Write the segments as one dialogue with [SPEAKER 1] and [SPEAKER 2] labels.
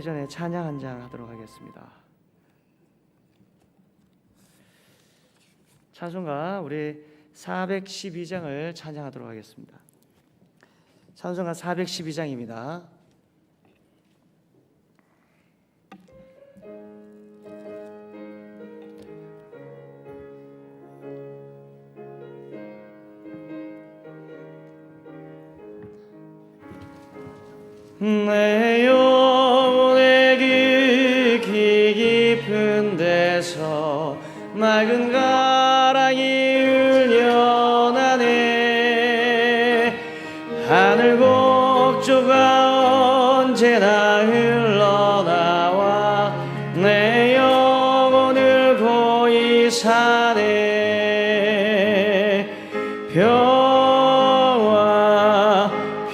[SPEAKER 1] 전에 찬양 한 장 하도록 하겠습니다. 찬송가 우리 412장을 찬양하도록 하겠습니다. 찬송가 412장입니다. 내 영혼의 깊이 깊은 데서 맑은 가랑이 울려나네. 하늘 곡조가 언제나 흘러나와 내 영혼을 고이 사네.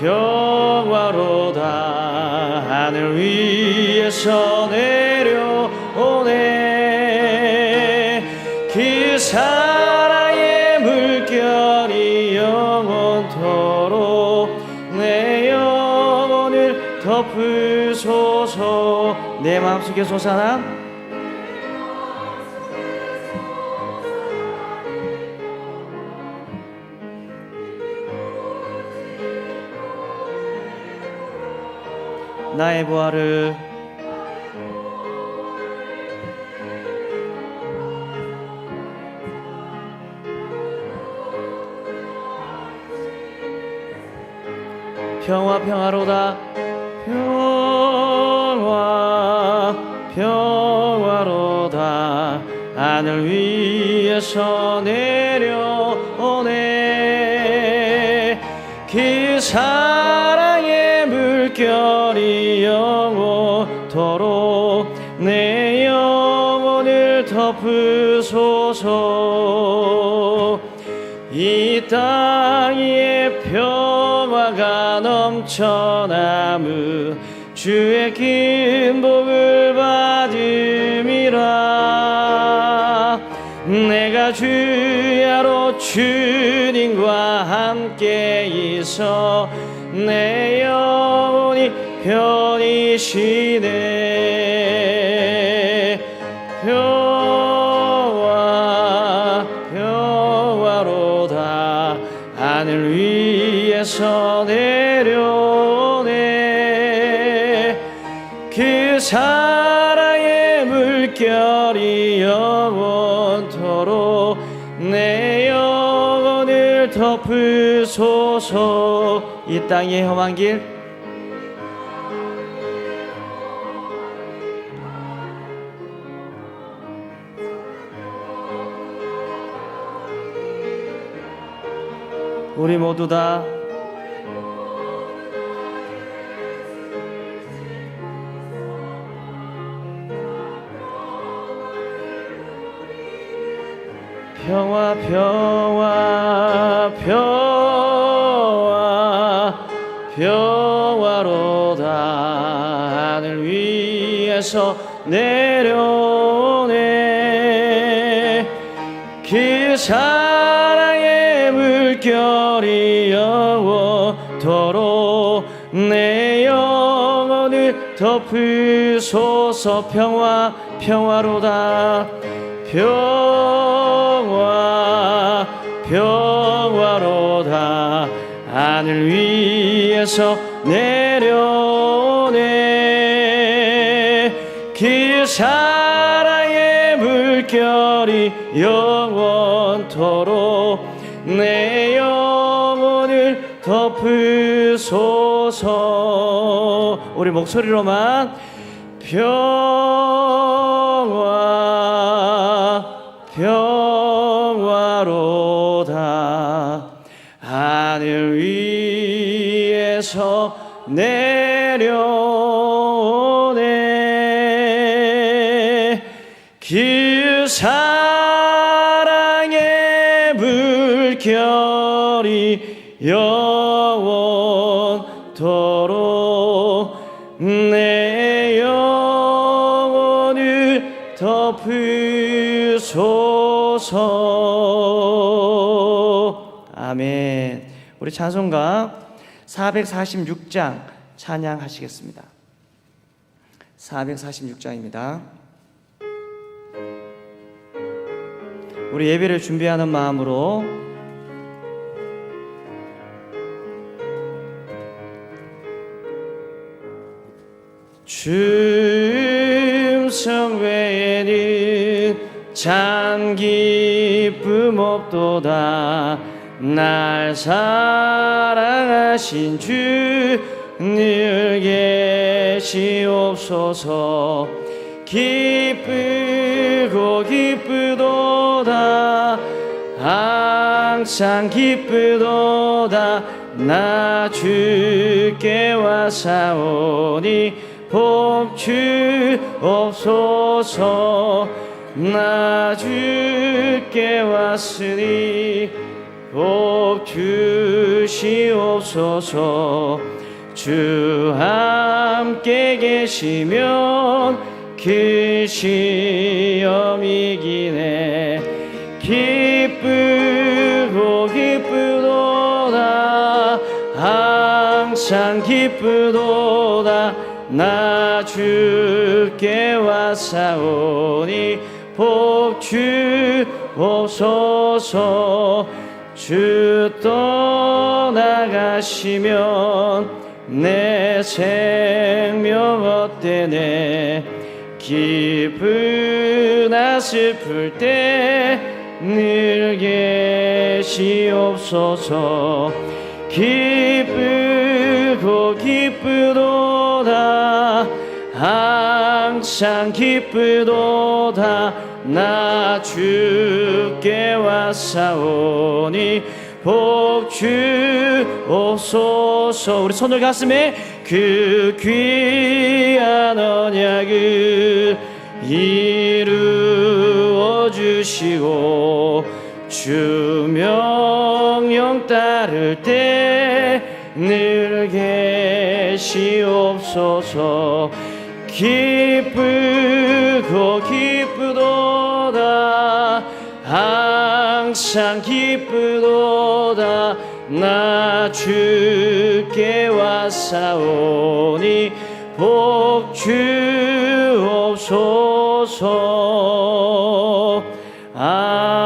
[SPEAKER 1] 평화로다 하늘 위에서 내려오네. 그 사랑의 물결이 영원토록 내 영혼을 덮으소서. 내 마음속에 솟아나 나의 부활을 평화로다 평화로다 하늘 위에서 내려오네. 그 사랑의 물결이 영원토록 내 영혼을 덮으소서. 이 땅 위에 평화가 넘쳐나무 주의 긴 복을 받음이라. 내가 주야로 주님과 함께 있어 내 영혼이 편히 쉬네. 평화로다 하늘 위에서 내려오네. 그 사랑의 물결이 영원토록 내 영혼을 덮으소서. 이 땅의 험한 길 우리 모두 다 평화로다 하늘 위에서 내려오네. 그 사랑의 물결이 영원토록 내 영혼을 덮으소서. 평화로다 평화로다 하늘 위에서 내려오네. 그 사랑의 물결이 영원토록 내 영혼을 덮으소서. 우리 목소리로만 평화로다 하늘 위에서 내려오네. 그 사랑의 물결이 영원토록 내 영혼을 덮으소서. 아멘. 우리 찬송가 446장 찬양하시겠습니다. 446장입니다. 우리 예배를 준비하는 마음으로 주 음성 외에는 참 기쁨 없도다. 날 사랑하신 주 늘 계시옵소서. 기쁘고 기쁘도다. 항상 기쁘도다. 나 주께 왔사오니 복 주옵소서. 나 주께 왔으니 복 주시옵소서. 주 함께 계시면 그 시험 이기네. 기쁘고 기쁘도다. 항상 기쁘도다. 나 주께 왔사오니 복 주옵소서. 주 떠나가시면 내 생명 어때네. 기쁘나 슬플 때 늘 계시옵소서. 기쁘고 기쁘도다. 항상 기쁘도다. 나 주께 왔사오니 복 주옵소서. 우리 손을 가슴에 그 귀한 언약을 이루어 주시고 주 명령 따를 때 늘 계시옵소서. 기쁘고 기쁘도다. 항상 기쁘도다. 나 주께 왔사오니 복 주옵소서. 아멘.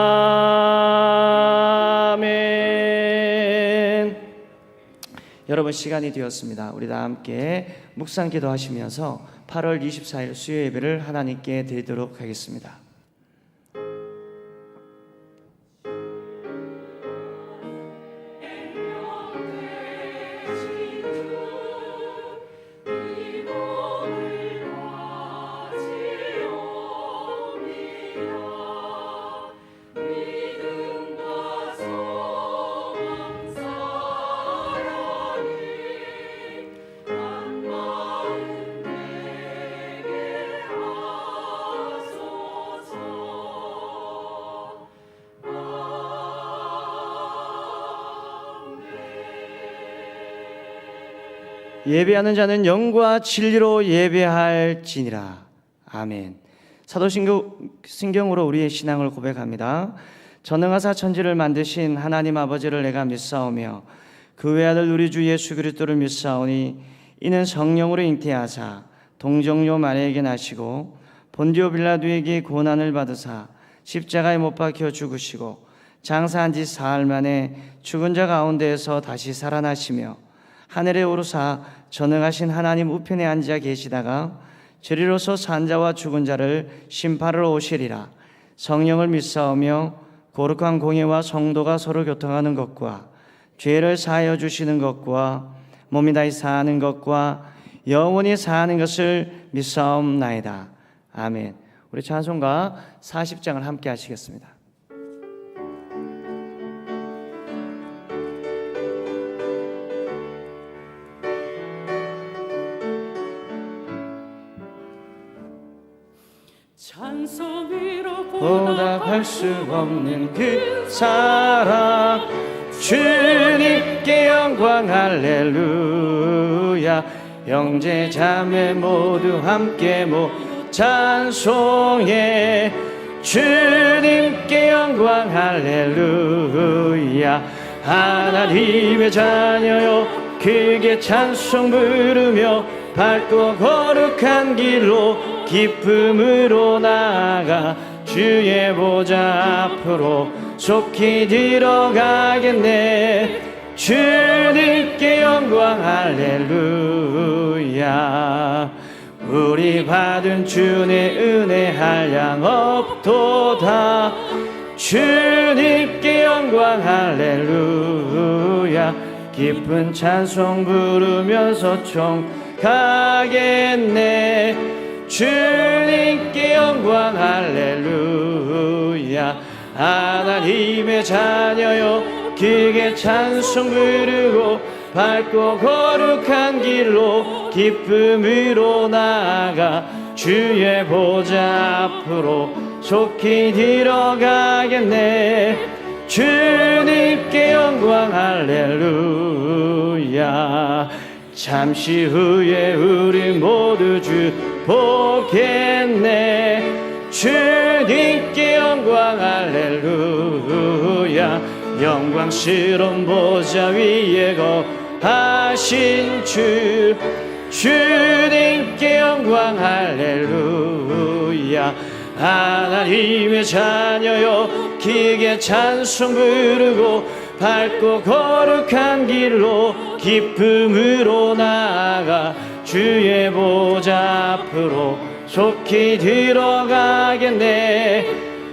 [SPEAKER 1] 여러분, 시간이 되었습니다. 우리 다 함께 묵상 기도하시면서 8월 24일 수요 예배를 하나님께 드리도록 하겠습니다. 예배하는 자는 영과 진리로 예배할지니라. 아멘. 사도신경으로 우리의 신앙을 고백합니다. 전능하사 천지를 만드신 하나님 아버지를 내가 믿사오며 그 외아들 우리 주 예수 그리스도를 믿사오니 이는 성령으로 잉태하사 동정녀 마리아에게 나시고 본디오 빌라도에게 고난을 받으사 십자가에 못 박혀 죽으시고 장사한 지 사흘 만에 죽은 자 가운데에서 다시 살아나시며 하늘에 오르사 전능하신 하나님 우편에 앉아 계시다가 저리로서 산 자와 죽은 자를 심판하러 오시리라. 성령을 믿사오며 거룩한 공예와 성도가 서로 교통하는 것과 죄를 사하여 주시는 것과 몸이 다시 사하는 것과 영원히 사하는 것을 믿사옵나이다. 아멘. 우리 찬송가 40장을 함께 하시겠습니다. 보답할 수 없는 그 사랑 주님께 영광 할렐루야. 형제 자매 모두 함께 찬송해. 주님께 영광 할렐루야. 하나님의 자녀요 크게 찬송 부르며 밝고 거룩한 길로 기쁨으로 나아가 주의 보좌 앞으로 속히 들어가겠네. 주님께 영광 할렐루야. 우리 받은 주의 은혜 한량 없도다. 주님께 영광 할렐루야. 기쁜 찬송 부르면서 총가겠네. 주님께 영광 할렐루야. 하나님의 자녀여 크게 찬송 부르고 밝고 거룩한 길로 기쁨으로 나아가 주의 보좌 앞으로 속히 들어가겠네. 주님께 영광 할렐루야. 잠시 후에 우리 모두 주 보겠네. 주님께 영광 할렐루야. 영광스러운 보좌 위에 거하신 주, 주님께 영광 할렐루야. 하나님의 자녀여 크게 찬송 부르고 밝고 거룩한 길로 기쁨으로 나아가 주의 보좌 앞으로 속히 들어가겠네.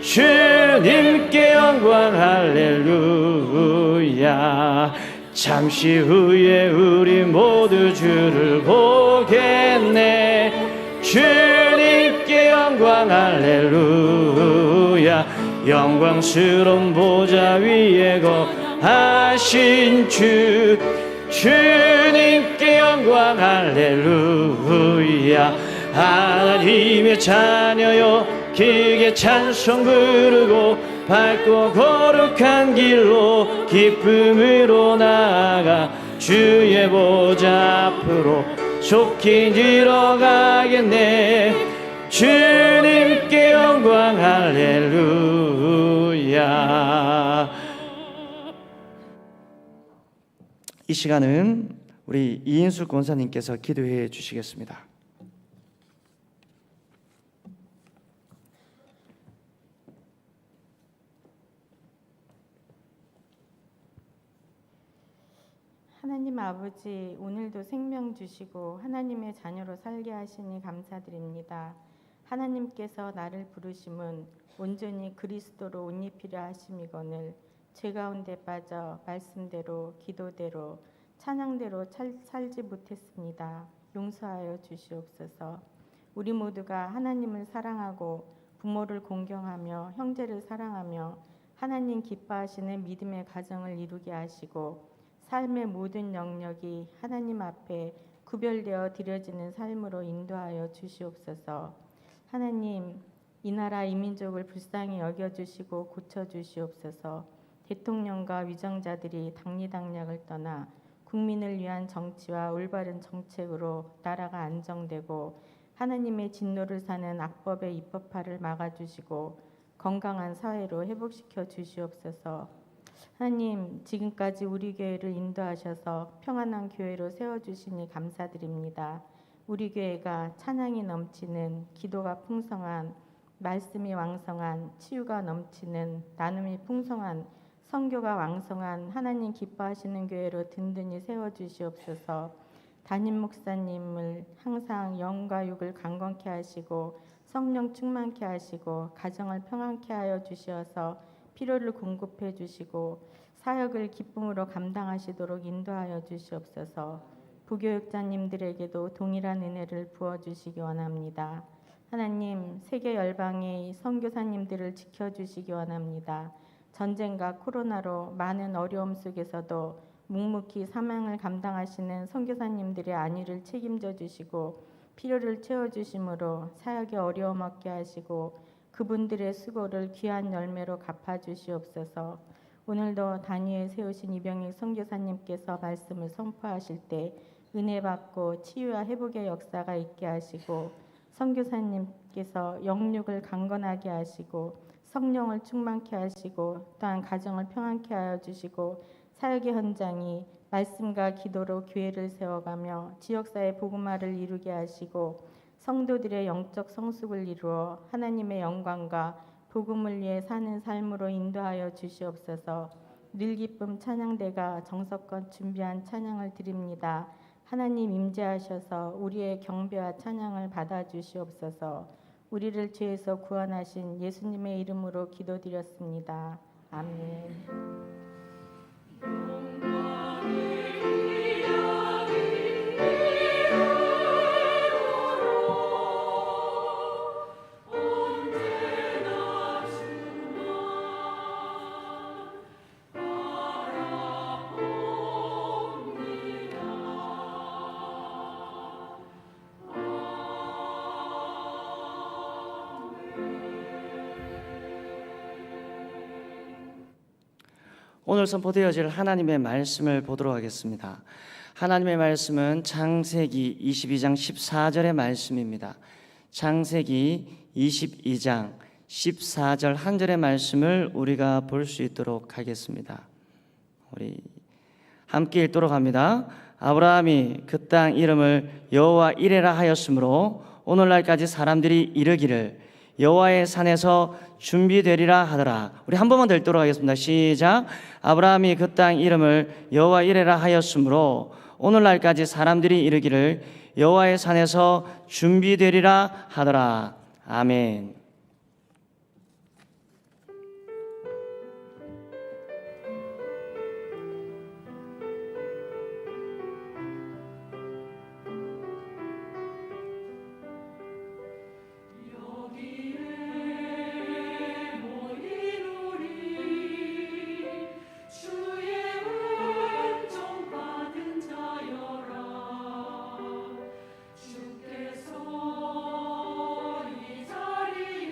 [SPEAKER 1] 주님께 영광 할렐루야. 잠시 후에 우리 모두 주를 보겠네. 주님께 영광 할렐루야. 영광스러운 보좌 위에 거하신 주, 주님께 영광 할렐루야. 하나님의 자녀여 크게 찬송 부르고 밝고 거룩한 길로 기쁨으로 나아가 주의 보좌 앞으로 속히 들어가겠네. 주님께 영광 할렐루야. 이 시간은 우리 이인숙 권사님께서 기도해 주시겠습니다.
[SPEAKER 2] 하나님 아버지, 오늘도 생명 주시고 하나님의 자녀로 살게 하시니 감사드립니다. 하나님께서 나를 부르심은 온전히 그리스도로 옷 입히려 하심이거늘 죄 가운데 빠져 말씀대로 기도대로 찬양대로 살지 못했습니다. 용서하여 주시옵소서. 우리 모두가 하나님을 사랑하고 부모를 공경하며 형제를 사랑하며 하나님 기뻐하시는 믿음의 가정을 이루게 하시고 삶의 모든 영역이 하나님 앞에 구별되어 드려지는 삶으로 인도하여 주시옵소서. 하나님, 이 나라 이 민족을 불쌍히 여겨주시고 고쳐주시옵소서. 대통령과 위정자들이 당리당략을 떠나 국민을 위한 정치와 올바른 정책으로 나라가 안정되고 하나님의 진노를 사는 악법의 입법화를 막아주시고 건강한 사회로 회복시켜 주시옵소서. 하나님, 지금까지 우리 교회를 인도하셔서 평안한 교회로 세워주시니 감사드립니다. 우리 교회가 찬양이 넘치는, 기도가 풍성한, 말씀이 왕성한, 치유가 넘치는, 나눔이 풍성한, 선교가 왕성한 하나님 기뻐하시는 교회로 든든히 세워주시옵소서. 담임 목사님을 항상 영과 육을 강건케 하시고 성령 충만케 하시고 가정을 평안케 하여 주시어서 필요를 공급해 주시고 사역을 기쁨으로 감당하시도록 인도하여 주시옵소서. 부교육자님들에게도 동일한 은혜를 부어주시기 원합니다. 하나님, 세계 열방의 선교사님들을 지켜주시기 원합니다. 전쟁과 코로나로 많은 어려움 속에서도 묵묵히 사명을 감당하시는 선교사님들의 안위를 책임져 주시고 필요를 채워주심으로 사역에 어려움 없게 하시고 그분들의 수고를 귀한 열매로 갚아주시옵소서. 오늘도 단위에 세우신 이병익 선교사님께서 말씀을 선포하실 때 은혜 받고 치유와 회복의 역사가 있게 하시고 선교사님께서 영육을 강건하게 하시고 성령을 충만케 하시고 또한 가정을 평안케 하여 주시고 사역의 현장이 말씀과 기도로 교회를 세워가며 지역사회 복음화를 이루게 하시고 성도들의 영적 성숙을 이루어 하나님의 영광과 복음을 위해 사는 삶으로 인도하여 주시옵소서. 늘 기쁨 찬양대가 정성껏 준비한 찬양을 드립니다. 하나님 임재하셔서 우리의 경배와 찬양을 받아주시옵소서. 우리를 죄에서 구원하신 예수님의 이름으로 기도드렸습니다. 아멘.
[SPEAKER 1] 오늘 선포되어질 하나님의 말씀을 보도록 하겠습니다. 하나님의 말씀은 창세기 22장 14절의 말씀입니다. 창세기 22장 14절 한 절의 말씀을 우리가 볼 수 있도록 하겠습니다. 우리 함께 읽도록 합니다. 아브라함이 그 땅 이름을 여호와 이레라 하였으므로 오늘날까지 사람들이 이르기를 여호와의 산에서 준비되리라 하더라. 우리 한 번만 더 읽도록 하겠습니다. 시작. 아브라함이 그 땅 이름을 여호와 이레라 하였으므로 오늘날까지 사람들이 이르기를 여호와의 산에서 준비되리라 하더라. 아멘.
[SPEAKER 3] 주께서 이 자리에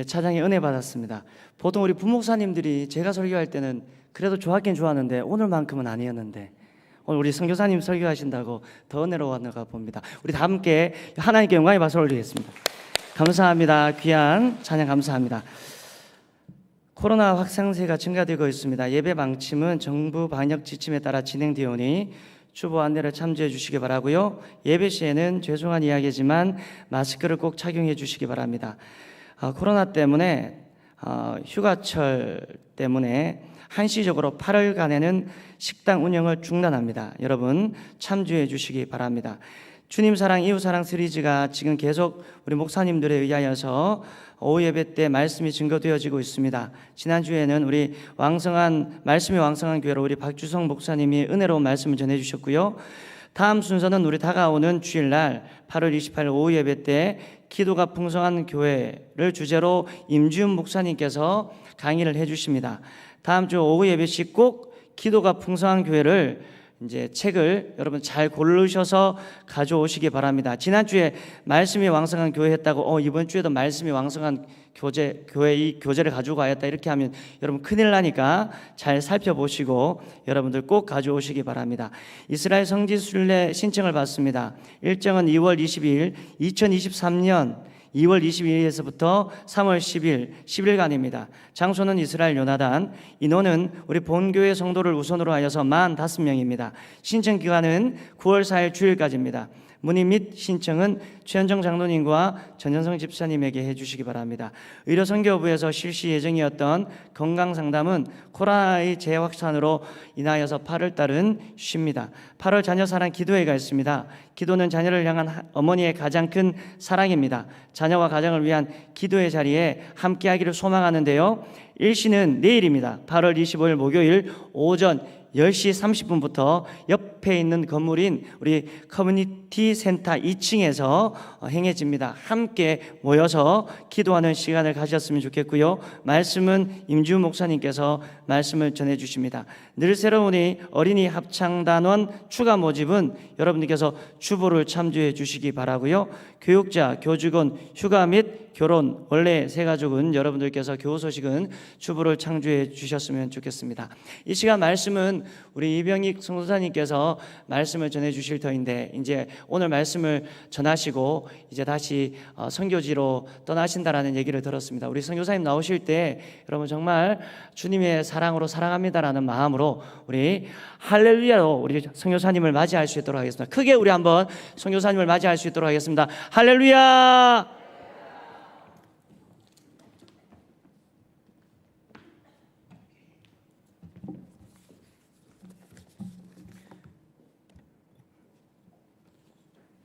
[SPEAKER 1] 차장의 은혜 받았습니다. 보통 우리 부목사님들이 제가 설교할 때는 그래도 좋았긴 좋았는데 오늘만큼은 아니었는데 오늘 우리 선교사님 설교하신다고 더 은혜로웠는가 봅니다. 우리 다 함께 하나님께 영광의 박수를 올리겠습니다. 감사합니다. 귀한 찬양 감사합니다. 코로나 확산세가 증가되고 있습니다. 예배 방침은 정부 방역 지침에 따라 진행되오니 주보 안내를 참조해 주시기 바라고요. 예배 시에는 죄송한 이야기지만 마스크를 꼭 착용해 주시기 바랍니다. 코로나 때문에 휴가철 때문에 한시적으로 8월간에는 식당 운영을 중단합니다. 여러분 참조해 주시기 바랍니다. 주님 사랑 이웃 사랑 시리즈가 지금 계속 우리 목사님들에 의하여서 오후 예배 때 말씀이 증거되어지고 있습니다. 지난주에는 우리 말씀이 왕성한 교회로 우리 박주성 목사님이 은혜로운 말씀을 전해 주셨고요. 다음 순서는 우리 다가오는 주일날 8월 28일 오후 예배 때 기도가 풍성한 교회를 주제로 임지훈 목사님께서 강의를 해 주십니다. 다음 주 오후 예배 시 꼭 기도가 풍성한 교회를 이제 책을 여러분 잘 고르셔서 가져오시기 바랍니다. 지난주에 말씀이 왕성한 교회 했다고 이번 주에도 말씀이 왕성한 교회 이 교재를 가지고 가야겠다 이렇게 하면 여러분 큰일 나니까 잘 살펴보시고 여러분들 꼭 가져오시기 바랍니다. 이스라엘 성지 순례 신청을 받습니다. 일정은 2월 22일 2023년 2월 22일에서부터 3월 10일 10일간입니다. 장소는 이스라엘 요나단, 인원은 우리 본교회 성도를 우선으로 하여서 45명입니다. 신청 기간은 9월 4일 주일까지입니다. 문의 및 신청은 최현정 장로님과 전현성 집사님에게 해주시기 바랍니다. 의료선교부에서 실시 예정이었던 건강상담은 코로나의 재확산으로 인하여서 8월 달은 쉽니다. 8월 자녀사랑 기도회가 있습니다. 기도는 자녀를 향한 어머니의 가장 큰 사랑입니다. 자녀와 가정을 위한 기도의 자리에 함께하기를 소망하는데요. 일시는 내일입니다. 8월 25일 목요일 오전 10시 30분부터 옆에 있는 건물인 우리 커뮤니티 센터 2층에서 행해집니다. 함께 모여서 기도하는 시간을 가졌으면 좋겠고요. 말씀은 임지훈 목사님께서 말씀을 전해 주십니다. 늘 새로우니 어린이 합창단원 추가 모집은 여러분들께서 주보를 참조해 주시기 바라고요. 교육자, 교직원, 휴가 및 결혼, 원래 새가족은 여러분들께서 교우 소식은 주보를 창조해 주셨으면 좋겠습니다. 이 시간 말씀은 우리 이병익 선교사님께서 말씀을 전해 주실 터인데 이제 오늘 말씀을 전하시고 이제 다시 선교지로 떠나신다라는 얘기를 들었습니다. 우리 선교사님 나오실 때 여러분 정말 주님의 사랑으로 사랑합니다라는 마음으로 우리 할렐루야로 우리 선교사님을 맞이할 수 있도록 하겠습니다. 크게 우리 한번 선교사님을 맞이할 수 있도록 하겠습니다. 할렐루야!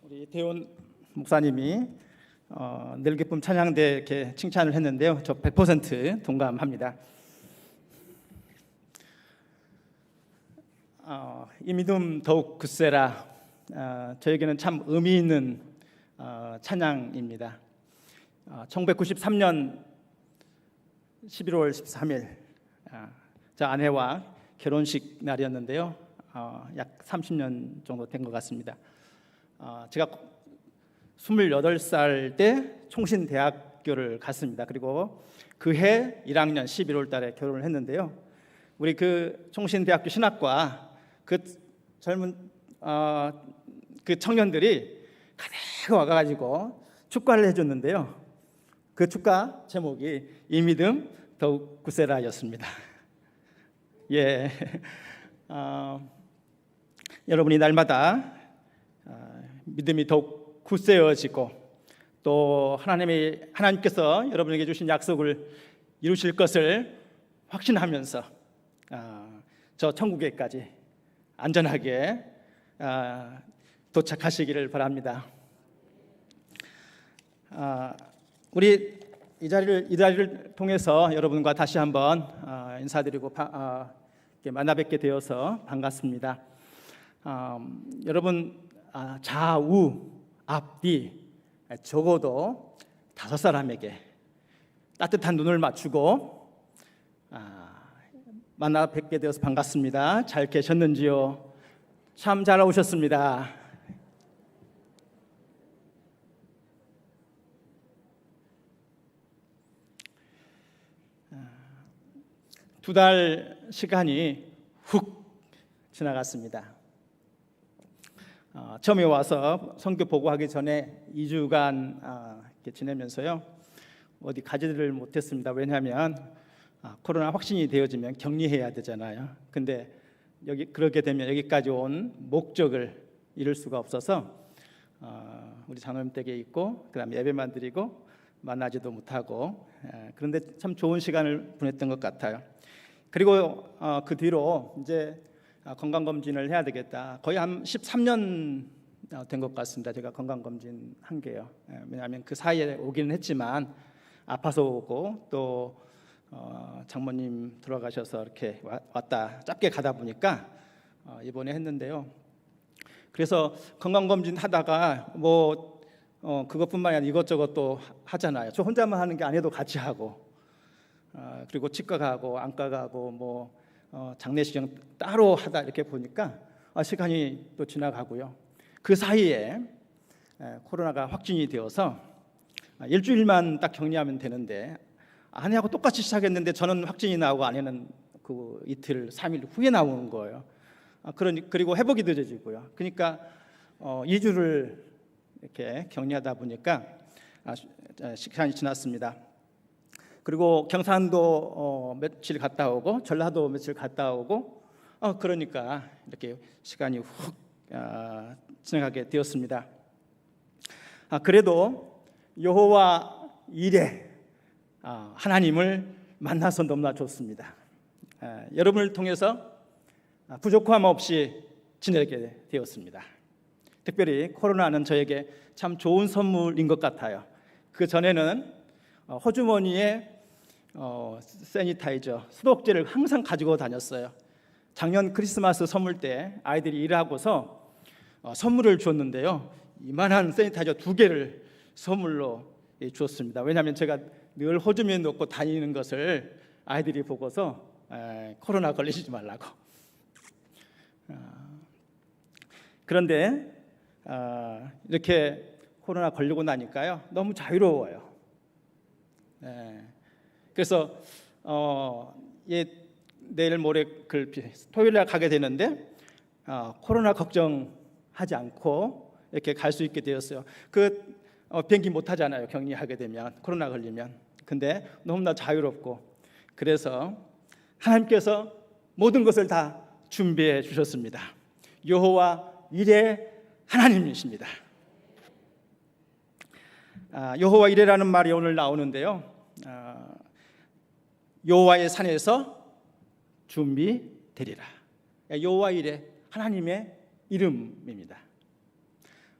[SPEAKER 3] 우리 대원 목사님이 늘 기쁨 찬양대 이렇게 칭찬을 했는데요. 저 100% 동감합니다. 이 믿음 더욱 굳세라. 저에게는 참 의미 있는 찬양입니다. 1993년 11월 13일 저 아내와 결혼식 날이었는데요. 약 30년 정도 된 것 같습니다. 제가 28살 때 총신대학교를 갔습니다. 그리고 그해 1학년 11월 달에 결혼을 했는데요. 우리 그 총신대학교 신학과 그 젊은 그 청년들이 가득 와가지고 축가를 해줬는데요. 그 축가 제목이 이 믿음 더욱 굳세라였습니다. 예, 여러분이 날마다 믿음이 더욱 굳세어지고 또 하나님께서 여러분에게 주신 약속을 이루실 것을 확신하면서 저 천국에까지 안전하게 도착하시기를 바랍니다. 우리 이 자리를 통해서 여러분과 다시 한번 인사드리고 만나 뵙게 되어서 반갑습니다. 여러분 좌우 앞뒤 적어도 5사람에게 따뜻한 눈을 맞추고 만나 뵙게 되어서 반갑습니다. 잘 계셨는지요? 참 잘 오셨습니다. 2달 시간이 훅 지나갔습니다. 처음에 와서 선교 보고하기 전에 2주간 이렇게 지내면서요, 어디 가지를 못했습니다. 왜냐하면 코로나 확진이 되어지면 격리해야 되잖아요. 근데 그렇게 되면 여기까지 온 목적을 이룰 수가 없어서 우리 장로님 댁에 있고, 그다음에 예배만 드리고 만나지도 못하고, 그런데 참 좋은 시간을 보냈던 것 같아요. 그리고 그 뒤로 이제 건강검진을 해야 되겠다. 거의 한 13년 된 것 같습니다. 제가 건강검진 한 게요. 왜냐하면 그 사이에 오기는 했지만 아파서 오고, 또 장모님 돌아가셔서 이렇게 왔다 짧게 가다 보니까 이번에 했는데요. 그래서 건강검진 하다가 뭐 그것뿐만이 아니라 이것저것 또 하잖아요. 저 혼자만 하는 게 아니어도 같이 하고, 그리고 치과 가고 안과 가고 뭐 장내시경 따로 하다 이렇게 보니까 시간이 또 지나가고요. 그 사이에 코로나가 확진이 되어서 일주일만 딱 격리하면 되는데, 아내하고 똑같이 시작했는데 저는 확진이 나오고 아내는 그 이틀 3일 후에 나오는 거예요. 그리고 회복이 늦어지고요. 그러니까 2주를 이렇게 격리하다 보니까 시간이 지났습니다. 그리고 경산도 며칠 갔다 오고, 전라도 며칠 갔다 오고, 그러니까 이렇게 시간이 훅 지나가게 되었습니다. 그래도 여호와 일에 하나님을 만나서 너무나 좋습니다. 여러분을 통해서 부족함 없이 지내게 되었습니다. 특별히 코로나는 저에게 참 좋은 선물인 것 같아요. 그 전에는 호주머니에 세니타이저, 소독제를 항상 가지고 다녔어요. 작년 크리스마스 선물 때 아이들이 일하고서 선물을 줬는데요, 이만한 세니타이저 2개를 선물로 주었습니다. 왜냐하면 제가 늘 호주머니에 넣고 다니는 것을 아이들이 보고서 코로나 걸리지 말라고. 그런데 이렇게 코로나 걸리고 나니까요, 너무 자유로워요. 그래서 내일 모레 토요일 날 가게 되는데 코로나 걱정하지 않고 이렇게 갈 수 있게 되었어요. 비행기 못 타잖아요, 격리하게 되면, 코로나 걸리면. 근데 너무나 자유롭고, 그래서 하나님께서 모든 것을 다 준비해 주셨습니다. 여호와 이레 하나님이십니다. 여호와 이레라는 말이 오늘 나오는데요, 여호와의 산에서 준비되리라. 여호와 이레, 하나님의 이름입니다.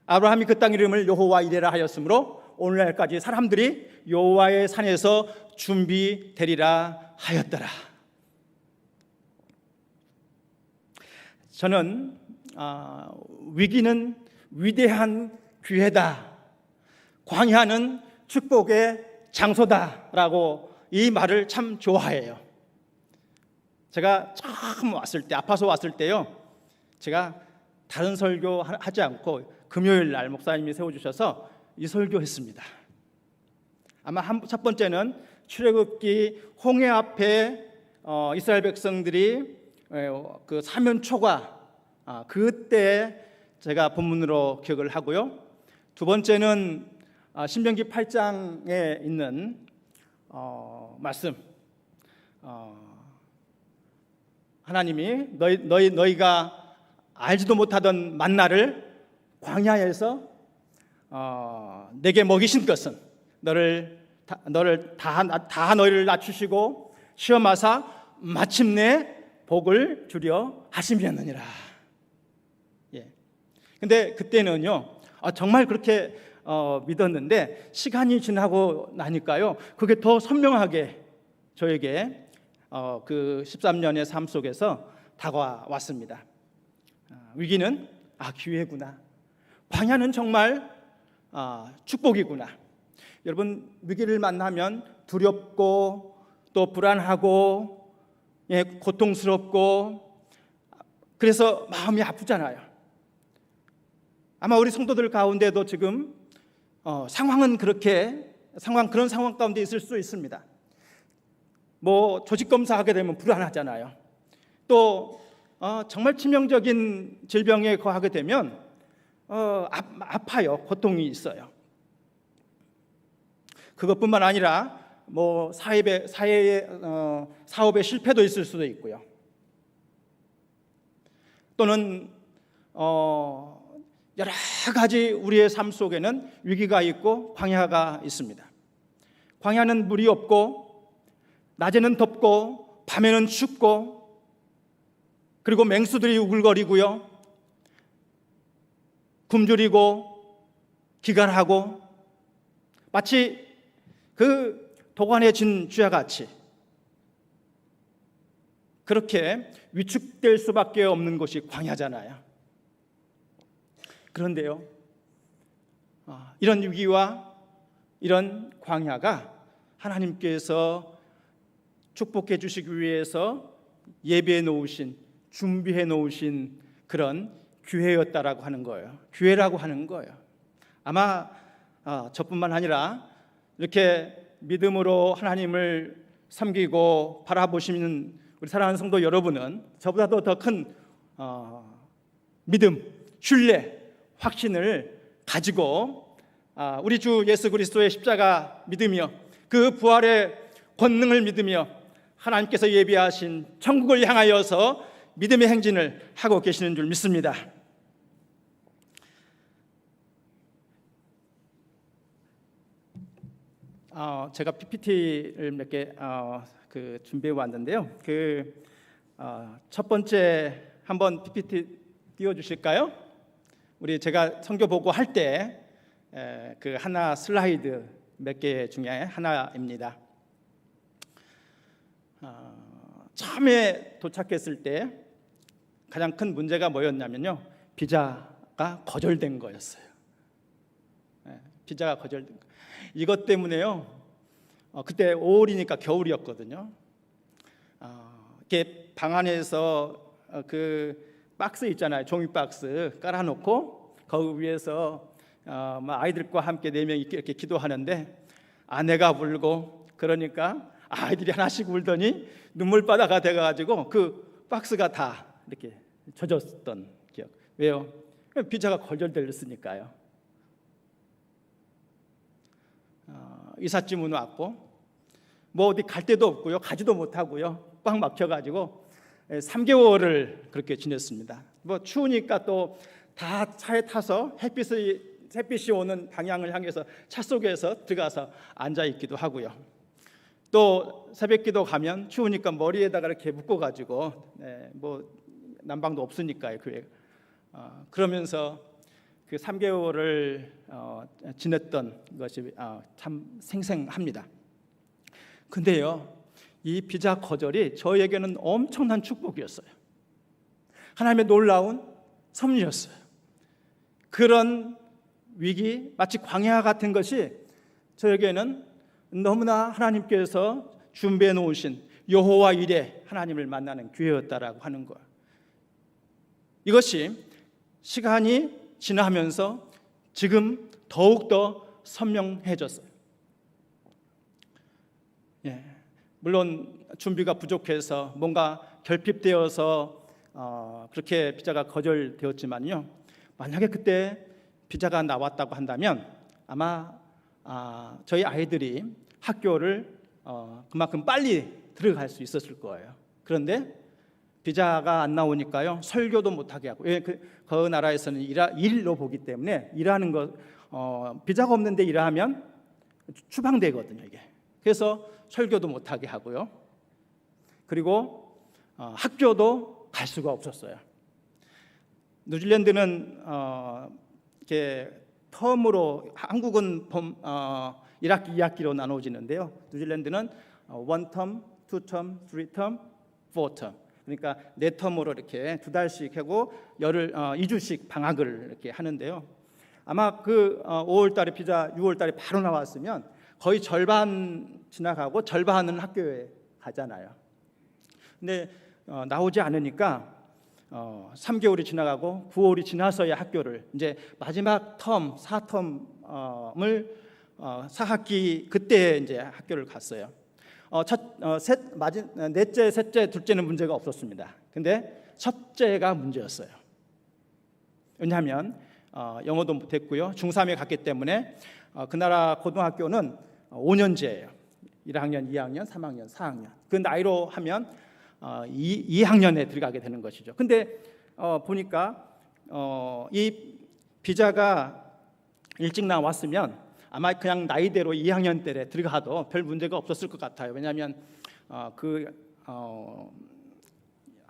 [SPEAKER 3] 아브라함이 그 땅 이름을 여호와 이레라 하였으므로 오늘날까지 사람들이 여호와의 산에서 준비되리라 하였더라. 저는 위기는 위대한 기회다, 광야는 축복의 장소다라고 이 말을 참 좋아해요. 제가 처음 왔을 때, 아파서 왔을 때요, 제가 다른 설교 하지 않고 금요일 날 목사님이 세워주셔서 이 설교했습니다. 아마 첫 번째는 출애굽기 홍해 앞에 이스라엘 백성들이 그 사면 초과, 그때 제가 본문으로 기억을 하고요. 두 번째는 신명기 8장에 있는 말씀, 하나님이 너희가 알지도 못하던 만나를 광야에서 내게 먹이신 것은 너희를 낮추시고 시험하사 마침내 복을 주려 하심이었느니라. 근데 그때는요, 정말 그렇게 믿었는데 시간이 지나고 나니까요, 그게 더 선명하게 저에게 그 13년의 삶 속에서 다가왔습니다. 위기는 기회구나, 광야는 정말 축복이구나. 여러분, 위기를 만나면 두렵고 또 불안하고 고통스럽고, 그래서 마음이 아프잖아요. 아마 우리 성도들 가운데도 지금 상황은 그런 상황 가운데 있을 수 있습니다. 뭐 조직 검사하게 되면 불안하잖아요. 또 정말 치명적인 질병에 거하게 되면 아파요. 고통이 있어요. 그것뿐만 아니라 뭐 사업의 실패도 있을 수도 있고요. 또는 여러 가지 우리의 삶 속에는 위기가 있고 광야가 있습니다. 광야는 물이 없고 낮에는 덥고 밤에는 춥고 그리고 맹수들이 우글거리고요. 굶주리고 기갈하고 마치 그 도관에 진 쥐와 같이 그렇게 위축될 수밖에 없는 곳이 광야잖아요. 그런데요, 이런 위기와 이런 광야가 하나님께서 축복해 주시기 위해서 예비해 놓으신, 준비해 놓으신 그런 기회였다라고 하는 거예요. 기회라고 하는 거예요. 아마 저뿐만 아니라 이렇게 믿음으로 하나님을 섬기고 바라보시는 우리 사랑하는 성도 여러분은 저보다도 더 큰 믿음, 신뢰, 확신을 가지고 우리 주 예수 그리스도의 십자가 믿으며 그 부활의 권능을 믿으며 하나님께서 예비하신 천국을 향하여서 믿음의 행진을 하고 계시는 줄 믿습니다. 제가 PPT를 몇 개 준비해 왔는데요. 첫 번째 한번 PPT 띄워주실까요? 제가 선교 보고 할 때 그 하나 슬라이드 몇 개 중에 하나입니다. 처음에 도착했을 때 가장 큰 문제가 뭐였냐면요, 비자가 거절된 거였어요. 비자가 거절된 거. 이것 때문에요. 그때 5월이니까 겨울이었거든요. 이렇게 방 안에서 그 박스 있잖아요, 종이 박스 깔아놓고 거기 위에서 아이들과 함께 4명이 이렇게 기도하는데 아내가 울고 그러니까 아이들이 하나씩 울더니 눈물바다가 돼가지고 그 박스가 다 이렇게 젖었던 기억. 왜요? 비자가 거절됐으니까요. 이삿짐은 왔고 뭐 어디 갈 데도 없고요, 가지도 못하고요, 꽉 막혀가지고 3개월을 그렇게 지냈습니다. 뭐 추우니까 또 다 차에 타서 햇빛이 오는 방향을 향해서 차 속에서 들어가서 앉아 있기도 하고요. 또 새벽기도 가면 추우니까 머리에다가 이렇게 묶어가지고 뭐 난방도 없으니까요, 교회. 그러면서 그 3개월을 지냈던 것이 참 생생합니다. 근데요, 이 비자 거절이 저에게는 엄청난 축복이었어요. 하나님의 놀라운 섭리였어요. 그런 위기, 마치 광야 같은 것이 저에게는 너무나 하나님께서 준비해 놓으신 여호와 일에 하나님을 만나는 기회였다라고 하는 거예요. 이것이 시간이 지나면서 지금 더욱더 선명해졌어요. 물론 준비가 부족해서 뭔가 결핍되어서 그렇게 비자가 거절되었지만요, 만약에 그때 비자가 나왔다고 한다면 아마 저희 아이들이 학교를 그만큼 빨리 들어갈 수 있었을 거예요. 그런데 비자가 안 나오니까요, 설교도 못하게 하고, 그 나라에서는 일로 보기 때문에 일하는 것, 비자가 없는데 일하면 추방되거든요, 이게. 그래서 설교도 못하게 하고요. 그리고 학교도 갈 수가 없었어요. 뉴질랜드는 이렇게 텀으로, 한국은 1학기, 2학기로 나눠지는데요. 뉴질랜드는 1텀, 2텀, 3텀, 4텀. 그러니까 4텀으로 이렇게 2달씩 하고 2주씩 방학을 이렇게 하는데요. 아마 그 5월 달에 비자 6월 달에 바로 나왔으면 거의 절반 지나가고 절반은 학교에 가잖아요. 근데 나오지 않으니까 3개월이 지나가고 9월이 지나서야 학교를, 이제 마지막 텀 4텀을 4학기 그때 이제 학교를 갔어요. 넷째, 셋째, 둘째는 문제가 없었습니다. 근데 첫째가 문제였어요. 왜냐하면 영어도 못했고요. 중3에 갔기 때문에 그 나라 고등학교는 5년제예요. 1학년, 2학년, 3학년, 4학년. 그 나이로 하면 2학년에 들어가게 되는 것이죠. 근데 보니까 이 비자가 일찍 나왔으면 아마 그냥 나이대로 2학년 때에 들어가도 별 문제가 없었을 것 같아요. 왜냐하면 한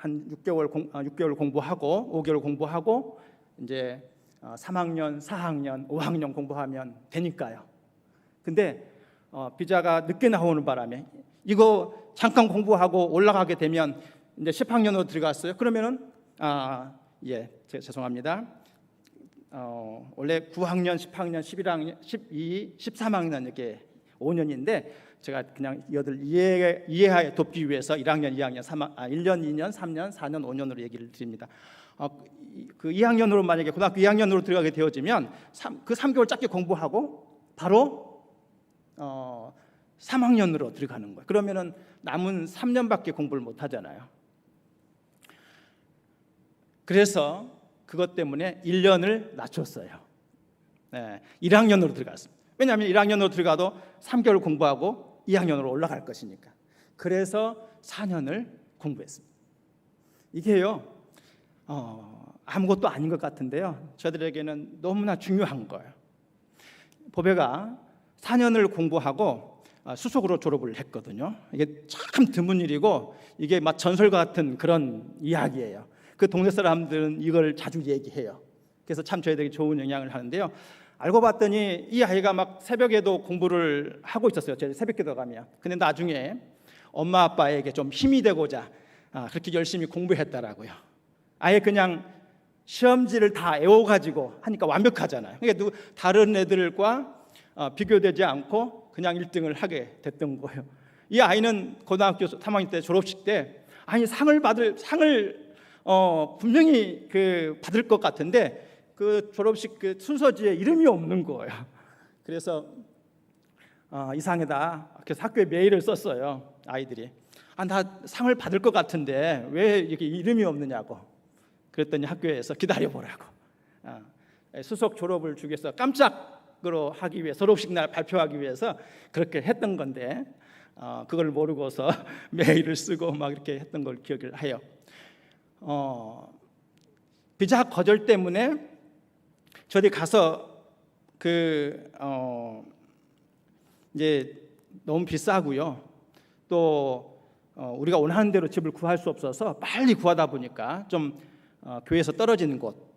[SPEAKER 3] 6개월 공부하고 5개월 공부하고 이제 3학년, 4학년, 5학년 공부하면 되니까요. 근데 비자가 늦게 나오는 바람에 이거 잠깐 공부하고 올라가게 되면 이제 10학년으로 들어갔어요. 그러면은 죄송합니다. 원래 9학년, 10학년, 11학년, 12, 13학년 이렇게 5년인데 제가 그냥 이어들 이해하에 돕기 위해서 1학년, 2학년, 1년, 2년, 3년, 4년, 5년으로 얘기를 드립니다. 그 2학년으로 만약에 고등학교 2학년으로 들어가게 되어지면 그 3개월 짧게 공부하고 바로 3학년으로 들어가는 거예요. 그러면은 남은 3년밖에 공부를 못 하잖아요. 그래서 그것 때문에 1년을 낮췄어요. 1학년으로 들어갔습니다. 왜냐하면 1학년으로 들어가도 3개월 공부하고 2학년으로 올라갈 것이니까. 그래서 4년을 공부했습니다. 이게요 아무것도 아닌 것 같은데요, 저들에게는 너무나 중요한 거예요. 보배가 4년을 공부하고 수석으로 졸업을 했거든요. 이게 참 드문 일이고 이게 막 전설 같은 그런 이야기예요. 그 동네 사람들은 이걸 자주 얘기해요. 그래서 참 저희들에게 좋은 영향을 하는데요. 알고 봤더니 이 아이가 막 새벽에도 공부를 하고 있었어요. 제가 새벽기도 가면. 근데 나중에 엄마 아빠에게 좀 힘이 되고자 그렇게 열심히 공부했더라고요. 아예 그냥 시험지를 다 외워가지고 하니까 완벽하잖아요. 그러니까 다른 애들과 비교되지 않고 그냥 1등을 하게 됐던 거예요. 이 아이는 고등학교 3학년 때 졸업식 때 상을 분명히 받을 것 같은데 그 졸업식 그 순서지에 이름이 없는 거예요. 그래서 이상하다. 그래서 학교에 메일을 썼어요. 아이들이 나 상을 받을 것 같은데 왜 이렇게 이름이 없느냐고. 그랬더니 학교에서 기다려보라고. 수석 졸업을 주기 위해서 깜짝으로 하기 위해 졸업식 날 발표하기 위해서 그렇게 했던 건데 그걸 모르고서 메일을 쓰고 막 이렇게 했던 걸 기억을 해요. 비자 거절 때문에 저희 가서 이제 너무 비싸고요. 또 우리가 원하는 대로 집을 구할 수 없어서 빨리 구하다 보니까 좀 교회에서 떨어지는 곳,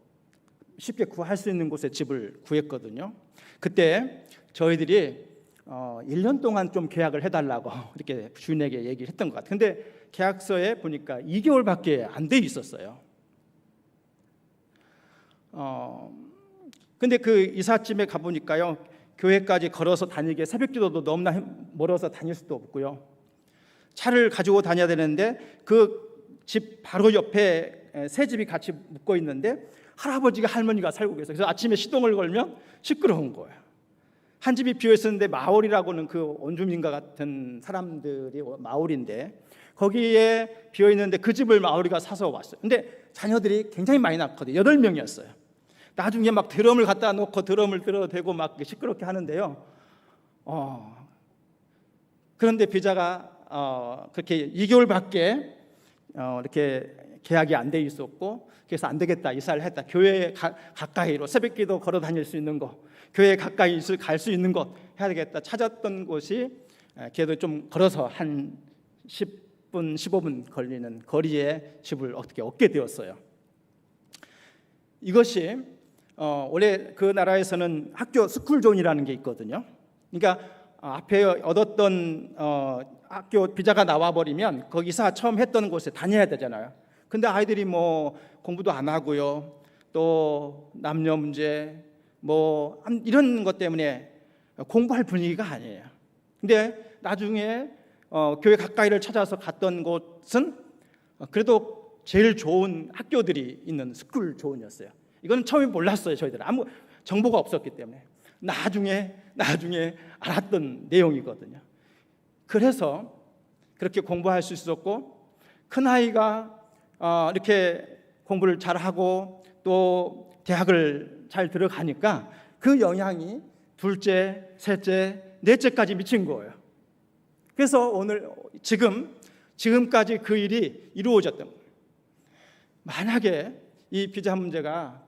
[SPEAKER 3] 쉽게 구할 수 있는 곳에 집을 구했거든요. 그때 저희들이 1년 동안 좀 계약을 해달라고 이렇게 주인에게 얘기를 했던 것 같아요. 근데 계약서에 보니까 2개월밖에 안 돼 있었어요. 근데 그 이삿짐에 가보니까요, 교회까지 걸어서 다니기에 새벽기도도 너무나 멀어서 다닐 수도 없고요. 차를 가지고 다녀야 되는데 그 집 바로 옆에 새 집이 같이 묶어 있는데 할아버지가 할머니가 살고 계세요. 그래서 아침에 시동을 걸면 시끄러운 거예요. 한 집이 비어 있었는데 마을이라고는 그 원주민과 같은 사람들이 마을인데 거기에 비어 있는데 그 집을 마을이가 사서 왔어요. 근데 자녀들이 굉장히 많이 낳거든요. 8명이었어요. 나중에 막 드럼을 갖다 놓고 드럼을 들어대고 막 시끄럽게 하는데요. 그런데 비자가 그렇게 2개월밖에 이렇게 계약이 안 돼 있었고, 그래서 안 되겠다, 이사를 했다. 교회 가까이로 새벽기도 걸어 다닐 수 있는 곳, 교회 가까이 갈 수 있는 곳 해야 되겠다 찾았던 곳이 그래도 좀 걸어서 한 10분, 15분 걸리는 거리에 집을 어떻게 얻게 되었어요. 이것이 원래 그 나라에서는 학교 스쿨존이라는 게 있거든요. 그러니까 앞에 얻었던 학교 비자가 나와버리면 거기서 처음 했던 곳에 다녀야 되잖아요. 근데 아이들이 뭐 공부도 안 하고요, 또 남녀 문제 뭐 이런 것 때문에 공부할 분위기가 아니에요. 근데 나중에 교회 가까이를 찾아서 갔던 곳은 그래도 제일 좋은 학교들이 있는 스쿨존이었어요. 이건 처음에 몰랐어요. 저희들은 아무 정보가 없었기 때문에 나중에 알았던 내용이거든요. 그래서 그렇게 공부할 수 있었고, 큰 아이가 이렇게 공부를 잘하고 또 대학을 잘 들어가니까 그 영향이 둘째, 셋째, 넷째까지 미친 거예요. 그래서 오늘 지금까지 그 일이 이루어졌던 거예요. 만약에 이 비자 문제가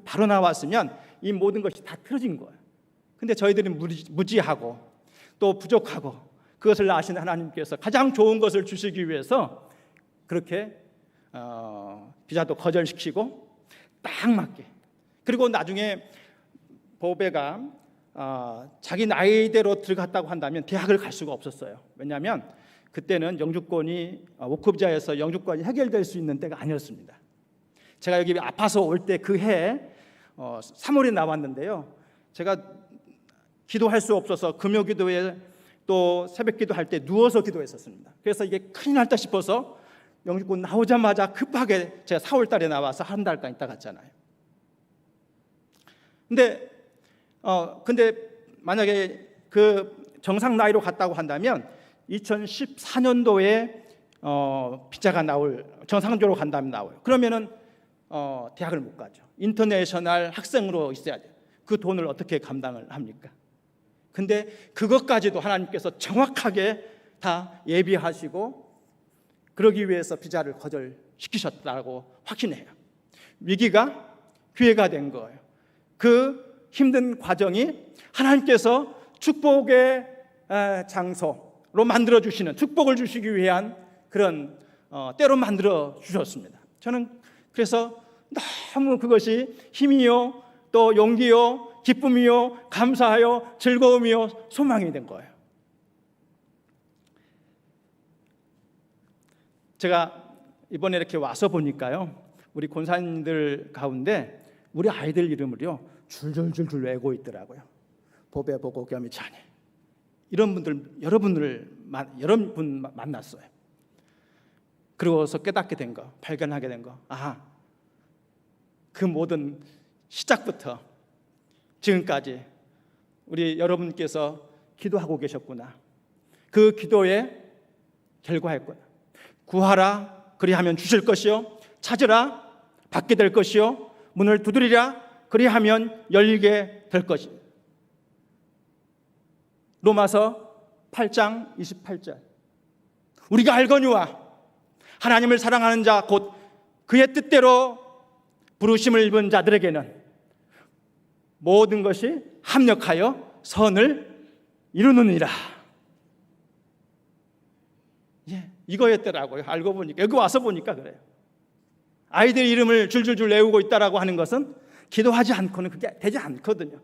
[SPEAKER 3] 바로 나왔으면 이 모든 것이 다 틀어진 거예요. 근데 저희들은 무지하고 또 부족하고 그것을 아시는 하나님께서 가장 좋은 것을 주시기 위해서 그렇게 비자도 거절시키고 딱 맞게, 그리고 나중에 보배가 자기 나이대로 들어갔다고 한다면 대학을 갈 수가 없었어요. 왜냐하면 그때는 영주권이 워크비자에서 영주권이 해결될 수 있는 때가 아니었습니다. 제가 여기 아파서 올 때 그 해 3월에 나왔는데요, 제가 기도할 수 없어서 금요기도에 또 새벽기도 할 때 누워서 기도했었습니다. 그래서 이게 큰일 났다 싶어서 영주권 나오자마자 급하게 제가 4월 달에 나와서 한 달간 있다 갔잖아요. 근데 만약에 그 정상 나이로 갔다고 한다면 2014년도에 비자가 정상적으로 간다면 나와요. 그러면은 대학을 못 가죠. 인터내셔널 학생으로 있어야 돼요. 그 돈을 어떻게 감당을 합니까? 근데 그것까지도 하나님께서 정확하게 다 예비하시고 그러기 위해서 비자를 거절시키셨다고 확신해요. 위기가 기회가 된 거예요. 그 힘든 과정이 하나님께서 축복의 장소로 만들어 주시는, 축복을 주시기 위한 그런 때로 만들어 주셨습니다. 저는 그래서 너무 그것이 힘이요, 또 용기요, 기쁨이요, 감사하요, 즐거움이요, 소망이 된 거예요. 제가 이번에 이렇게 와서 보니까요, 우리 권사님들 가운데 우리 아이들 이름을요 줄줄줄 외고 있더라고요. 보배 보고 겸이 자녀, 이런 분들 여러 분 만났어요. 그러고서 깨닫게 된 거, 발견하게 된 거, 그 모든 시작부터 지금까지 우리 여러분께서 기도하고 계셨구나. 그 기도의 결과였구나. 구하라 그리하면 주실 것이요, 찾으라 받게 될 것이요, 문을 두드리라 그리하면 열리게 될 것이. 로마서 8장 28절. 우리가 알거니와 하나님을 사랑하는 자 곧 그의 뜻대로 부르심을 입은 자들에게는 모든 것이 합력하여 선을 이루느니라. 이거였더라고요. 알고 보니까, 여기 와서 보니까 그래요. 아이들 이름을 줄줄줄 외우고 있다라고 하는 것은 기도하지 않고는 그게 되지 않거든요.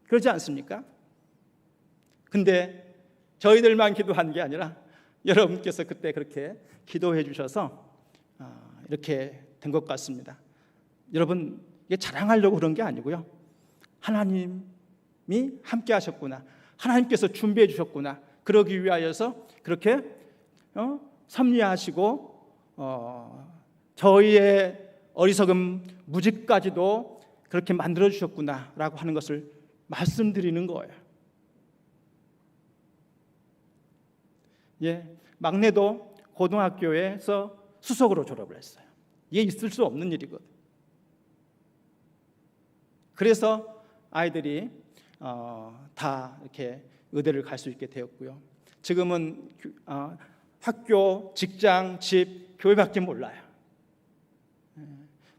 [SPEAKER 3] 그렇지 않습니까? 근데 저희들만 기도한 게 아니라 여러분께서 그때 그렇게 기도해 주셔서 이렇게 된 것 같습니다. 여러분, 이게 자랑하려고 그런 게 아니고요, 하나님이 함께 하셨구나, 하나님께서 준비해 주셨구나, 그러기 위하여서 그렇게 섭리하시고 저희의 어리석음 무지까지도 그렇게 만들어 주셨구나라고 하는 것을 말씀드리는 거예요. 막내도 고등학교에서 수석으로 졸업을 했어요. 이게 있을 수 없는 일이거든요. 그래서 아이들이 다 이렇게 의대를 갈 수 있게 되었고요. 지금은 학교, 직장, 집, 교회밖에 몰라요.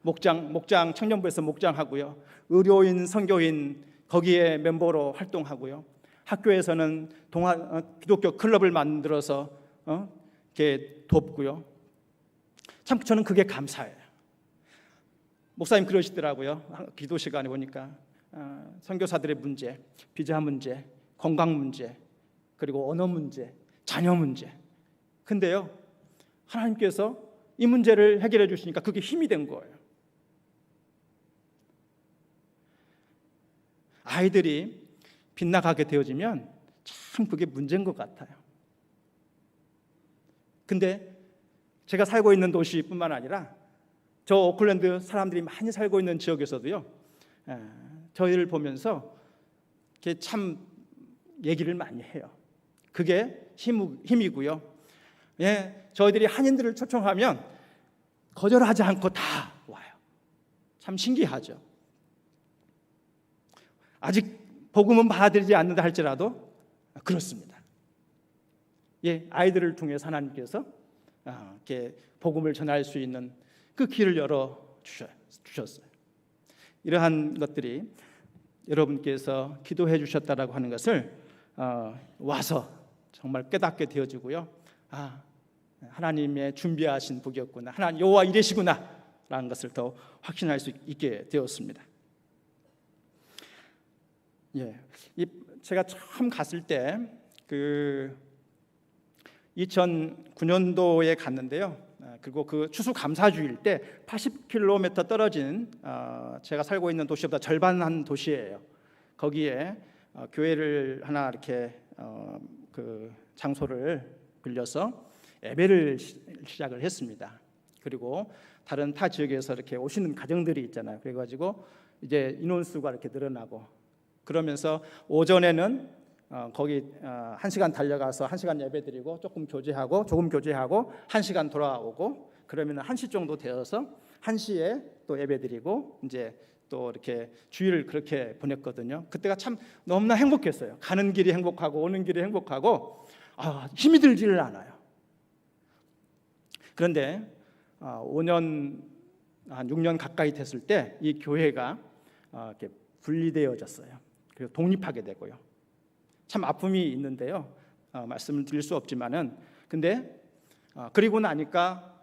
[SPEAKER 3] 목장 청년부에서 목장하고요. 의료인, 선교인 거기에 멤버로 활동하고요. 학교에서는 기독교 클럽을 만들어서 이렇게 돕고요. 참 저는 그게 감사해요. 목사님 그러시더라고요. 기도 시간에 보니까 선교사들의 문제, 비자 문제, 건강 문제, 그리고 언어 문제, 자녀 문제. 근데요, 하나님께서 이 문제를 해결해 주시니까 그게 힘이 된 거예요. 아이들이 빗나가게 되어지면 참 그게 문제인 것 같아요. 근데 제가 살고 있는 도시뿐만 아니라 저 오클랜드 사람들이 많이 살고 있는 지역에서도요, 저희를 보면서 참 얘기를 많이 해요. 그게 힘이고요. 예, 저희들이 한인들을 초청하면 거절하지 않고 다 와요. 참 신기하죠. 아직 복음은 받아들이지 않는다 할지라도 그렇습니다. 예, 아이들을 통해서 하나님께서 이렇게 복음을 전할 수 있는 그 길을 열어 주셨어요. 이러한 것들이 여러분께서 기도해 주셨다라고 하는 것을 와서 정말 깨닫게 되어지고요. 하나님의 준비하신 복이었구나, 하나님 여호와 이레시구나라는 것을 더 확신할 수 있게 되었습니다. 예, 제가 처음 갔을 때 그 2009년도에 갔는데요. 그리고 그 추수감사주일 때 80km 떨어진 제가 살고 있는 도시보다 절반 한 도시예요. 거기에 교회를 하나 이렇게 그 장소를 빌려서 예배를 시작을 했습니다. 그리고 다른 타 지역에서 이렇게 오시는 가정들이 있잖아요. 그래가지고 이제 인원수가 이렇게 늘어나고 그러면서 오전에는 거기 1시간 달려가서 1시간 예배드리고 조금 교제하고 1시간 돌아오고 그러면 1시 정도 되어서 1시에 또 예배드리고 이제 또 이렇게 주일을 그렇게 보냈거든요. 그때가 참 너무나 행복했어요. 가는 길이 행복하고 오는 길이 행복하고 힘이 들지를 않아요. 그런데 5년 한 6년 가까이 됐을 때 이 교회가 이렇게 분리되어졌어요. 그리고 독립하게 되고요. 참 아픔이 있는데요. 말씀을 드릴 수 없지만은 근데 그리고 나니까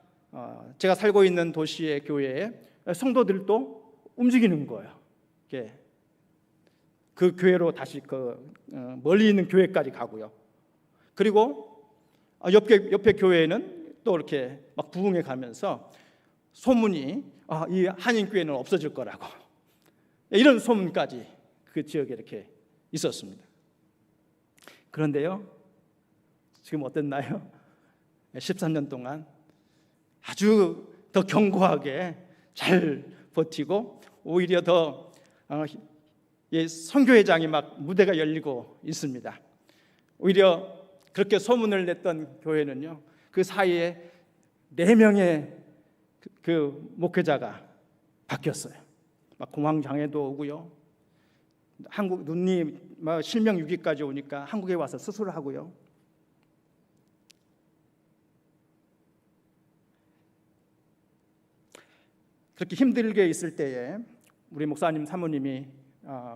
[SPEAKER 3] 제가 살고 있는 도시의 교회에 성도들도 움직이는 거예요. 그 교회로 다시 그 멀리 있는 교회까지 가고요. 그리고 옆에 교회는 또 이렇게 막 부흥해 가면서 소문이 이 한인 교회는 없어질 거라고 이런 소문까지 그 지역에 이렇게 있었습니다. 그런데요, 지금 어땠나요? 13년 동안 아주 더 견고하게 잘 버티고 오히려 더 선교회장이 막 무대가 열리고 있습니다. 오히려 그렇게 소문을 냈던 교회는요, 그 사이에 4명의 그 목회자가 바뀌었어요. 막 공황 장애도 오고요. 한국 눈이 실명 6기까지 오니까 한국에 와서 수술을 하고요. 그렇게 힘들게 있을 때에 우리 목사님 사모님이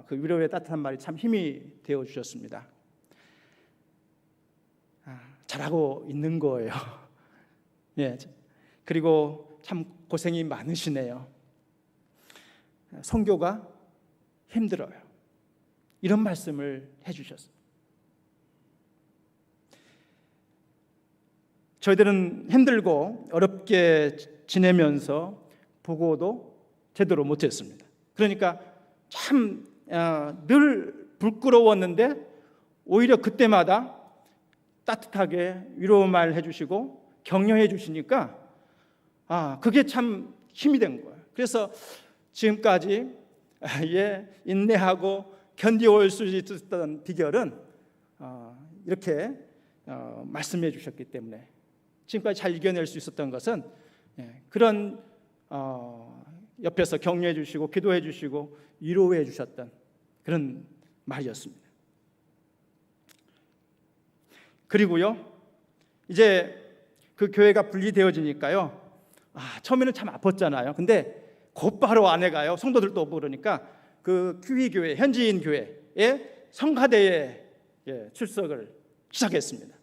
[SPEAKER 3] 그 위로의 따뜻한 말이 참 힘이 되어 주셨습니다. 잘하고 있는 거예요. 예. 그리고 참 고생이 많으시네요. 선교가 힘들어요. 이런 말씀을 해주셨어요. 저희들은 힘들고 어렵게 지내면서 보고도 제대로 못했습니다. 그러니까 참 늘 부끄러웠는데 오히려 그때마다 따뜻하게 위로 말 해주시고 격려해 주시니까 그게 참 힘이 된 거예요. 그래서 지금까지 인내하고 견디올 수 있었던 비결은 이렇게 말씀해 주셨기 때문에 지금까지 잘 이겨낼 수 있었던 것은 그런 옆에서 격려해 주시고 기도해 주시고 위로해 주셨던 그런 말이었습니다. 그리고요, 이제 그 교회가 분리되어지니까요, 처음에는 참 아팠잖아요. 근데 곧바로 아내가요, 성도들도 오고 그러니까 그 큐이 교회, 현지인 교회의 성가대에 출석을 시작했습니다.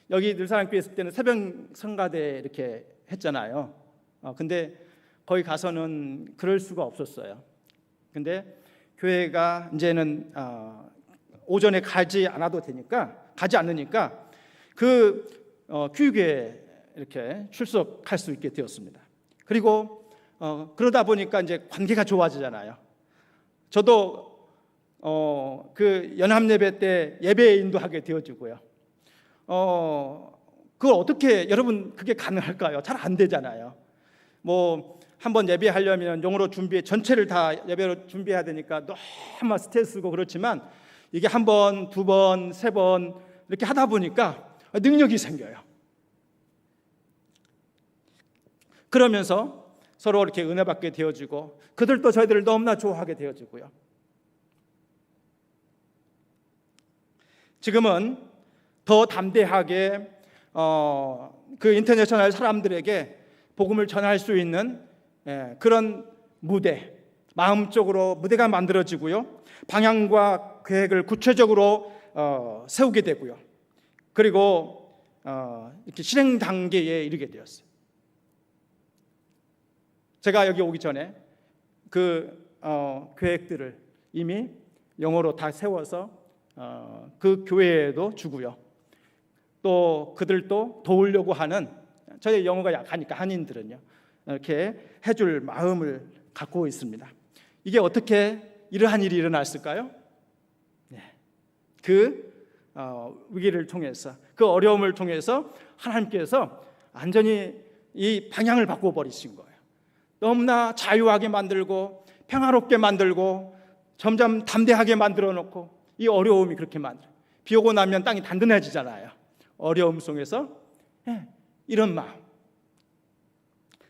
[SPEAKER 3] 여기 늘사랑교회 있을 때는 새벽 성가대 이렇게 했잖아요. 근데 거기 가서는 그럴 수가 없었어요. 근데 교회가 이제는 오전에 가지 않으니까 그 큐교회에 이렇게 출석할 수 있게 되었습니다. 그리고 그러다 보니까 이제 관계가 좋아지잖아요. 저도 그 연합 예배 때 예배 인도하게 되어지고요. 그걸 어떻게 여러분 그게 가능할까요? 잘 안 되잖아요. 뭐 한번 예배하려면 용어로 전체를 다 예배로 준비해야 되니까 너무 스트레스고 그렇지만 이게 한 번, 두 번, 세 번 이렇게 하다 보니까 능력이 생겨요. 그러면서 서로 이렇게 은혜 받게 되어지고 그들도 저희들을 너무나 좋아하게 되어지고요. 지금은 더 담대하게 그 인터내셔널 사람들에게 복음을 전할 수 있는 그런 무대, 마음적으로 무대가 만들어지고요. 방향과 계획을 구체적으로 세우게 되고요. 그리고 이렇게 실행 단계에 이르게 되었어요. 제가 여기 오기 전에 그 계획들을 이미 영어로 다 세워서 그 교회에도 주고요. 또 그들도 도우려고 하는, 저희 영어가 약하니까 한인들은요, 이렇게 해줄 마음을 갖고 있습니다. 이게 어떻게 이러한 일이 일어났을까요? 그 위기를 통해서, 그 어려움을 통해서 하나님께서 완전히 이 방향을 바꿔버리신 거예요. 너무나 자유하게 만들고 평화롭게 만들고 점점 담대하게 만들어 놓고, 이 어려움이 그렇게 만들어요. 비 오고 나면 땅이 단단해지잖아요. 어려움 속에서 이런 마음,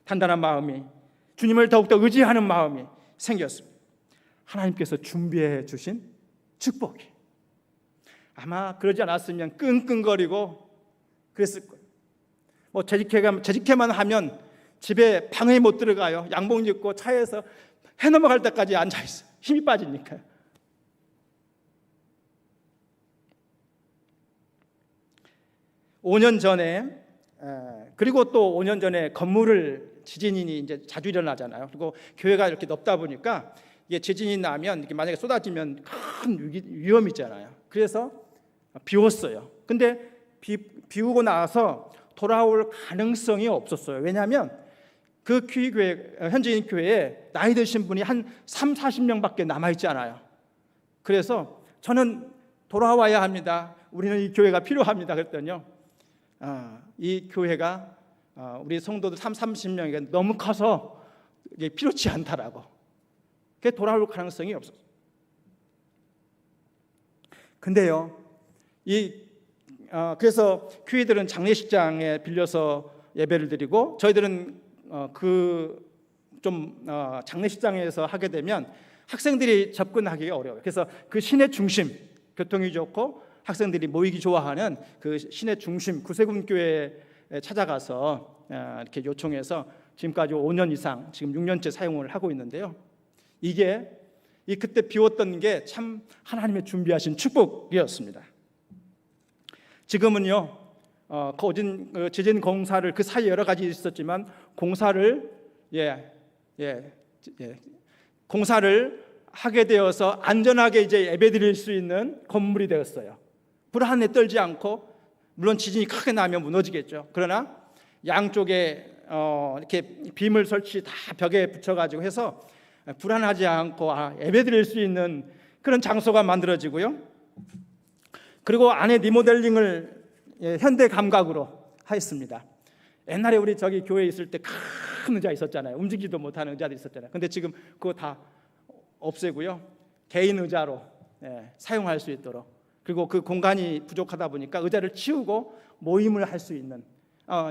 [SPEAKER 3] 단단한 마음이, 주님을 더욱더 의지하는 마음이 생겼습니다. 하나님께서 준비해 주신 축복이. 아마 그러지 않았으면 끙끙거리고 그랬을 거예요. 뭐 재직해만 하면 집에 방에 못 들어가요. 양복 입고 차에서 해 넘어갈 때까지 앉아 있어요. 힘이 빠지니까요. (5년) 전에, 그리고 또 5년 전에 건물을, 지진이 이제 자주 일어나잖아요. 그리고 교회가 이렇게 높다 보니까 이게 지진이 나면 이렇게 만약에 쏟아지면 큰 위험이잖아요. 그래서 비웠어요. 근데 비우고 나서 돌아올 가능성이 없었어요. 왜냐하면 그 교회, 현지인 교회에 나이 드신 분이 한 30-40명밖에 남아있잖아요. 그래서 저는 돌아와야 합니다. 우리는 이 교회가 필요합니다. 그랬더니요, 이 교회가 우리 성도들 30-40명이 너무 커서 이게 필요치 않다라고. 그게 돌아올 가능성이 없었어요. 근데요, 그래서 교회들은 장례식장에 빌려서 예배를 드리고, 저희들은 장례식장에서 하게 되면 학생들이 접근하기가 어려워요. 그래서 그 시내 중심, 교통이 좋고 학생들이 모이기 좋아하는 그 시내 중심 구세군 교회에 찾아가서 이렇게 요청해서 지금까지 5년 이상, 지금 6년째 사용을 하고 있는데요. 이게 그때 비웠던 게 참 하나님의 준비하신 축복이었습니다. 지금은요, 지진 공사를, 그 사이 여러 가지 있었지만 공사를 공사를 하게 되어서 안전하게 이제 예배드릴 수 있는 건물이 되었어요. 불안에 떨지 않고, 물론 지진이 크게 나면 무너지겠죠. 그러나 양쪽에 이렇게 빔을 설치 다 벽에 붙여가지고 해서 불안하지 않고 예배드릴 수 있는 그런 장소가 만들어지고요. 그리고 안에 리모델링을 현대 감각으로 하였습니다. 옛날에 우리 저기 교회에 있을 때 큰 의자 있었잖아요. 움직이지도 못하는 의자도 있었잖아요. 근데 지금 그거 다 없애고요, 개인 의자로 사용할 수 있도록, 그리고 그 공간이 부족하다 보니까 의자를 치우고 모임을 할 수 있는,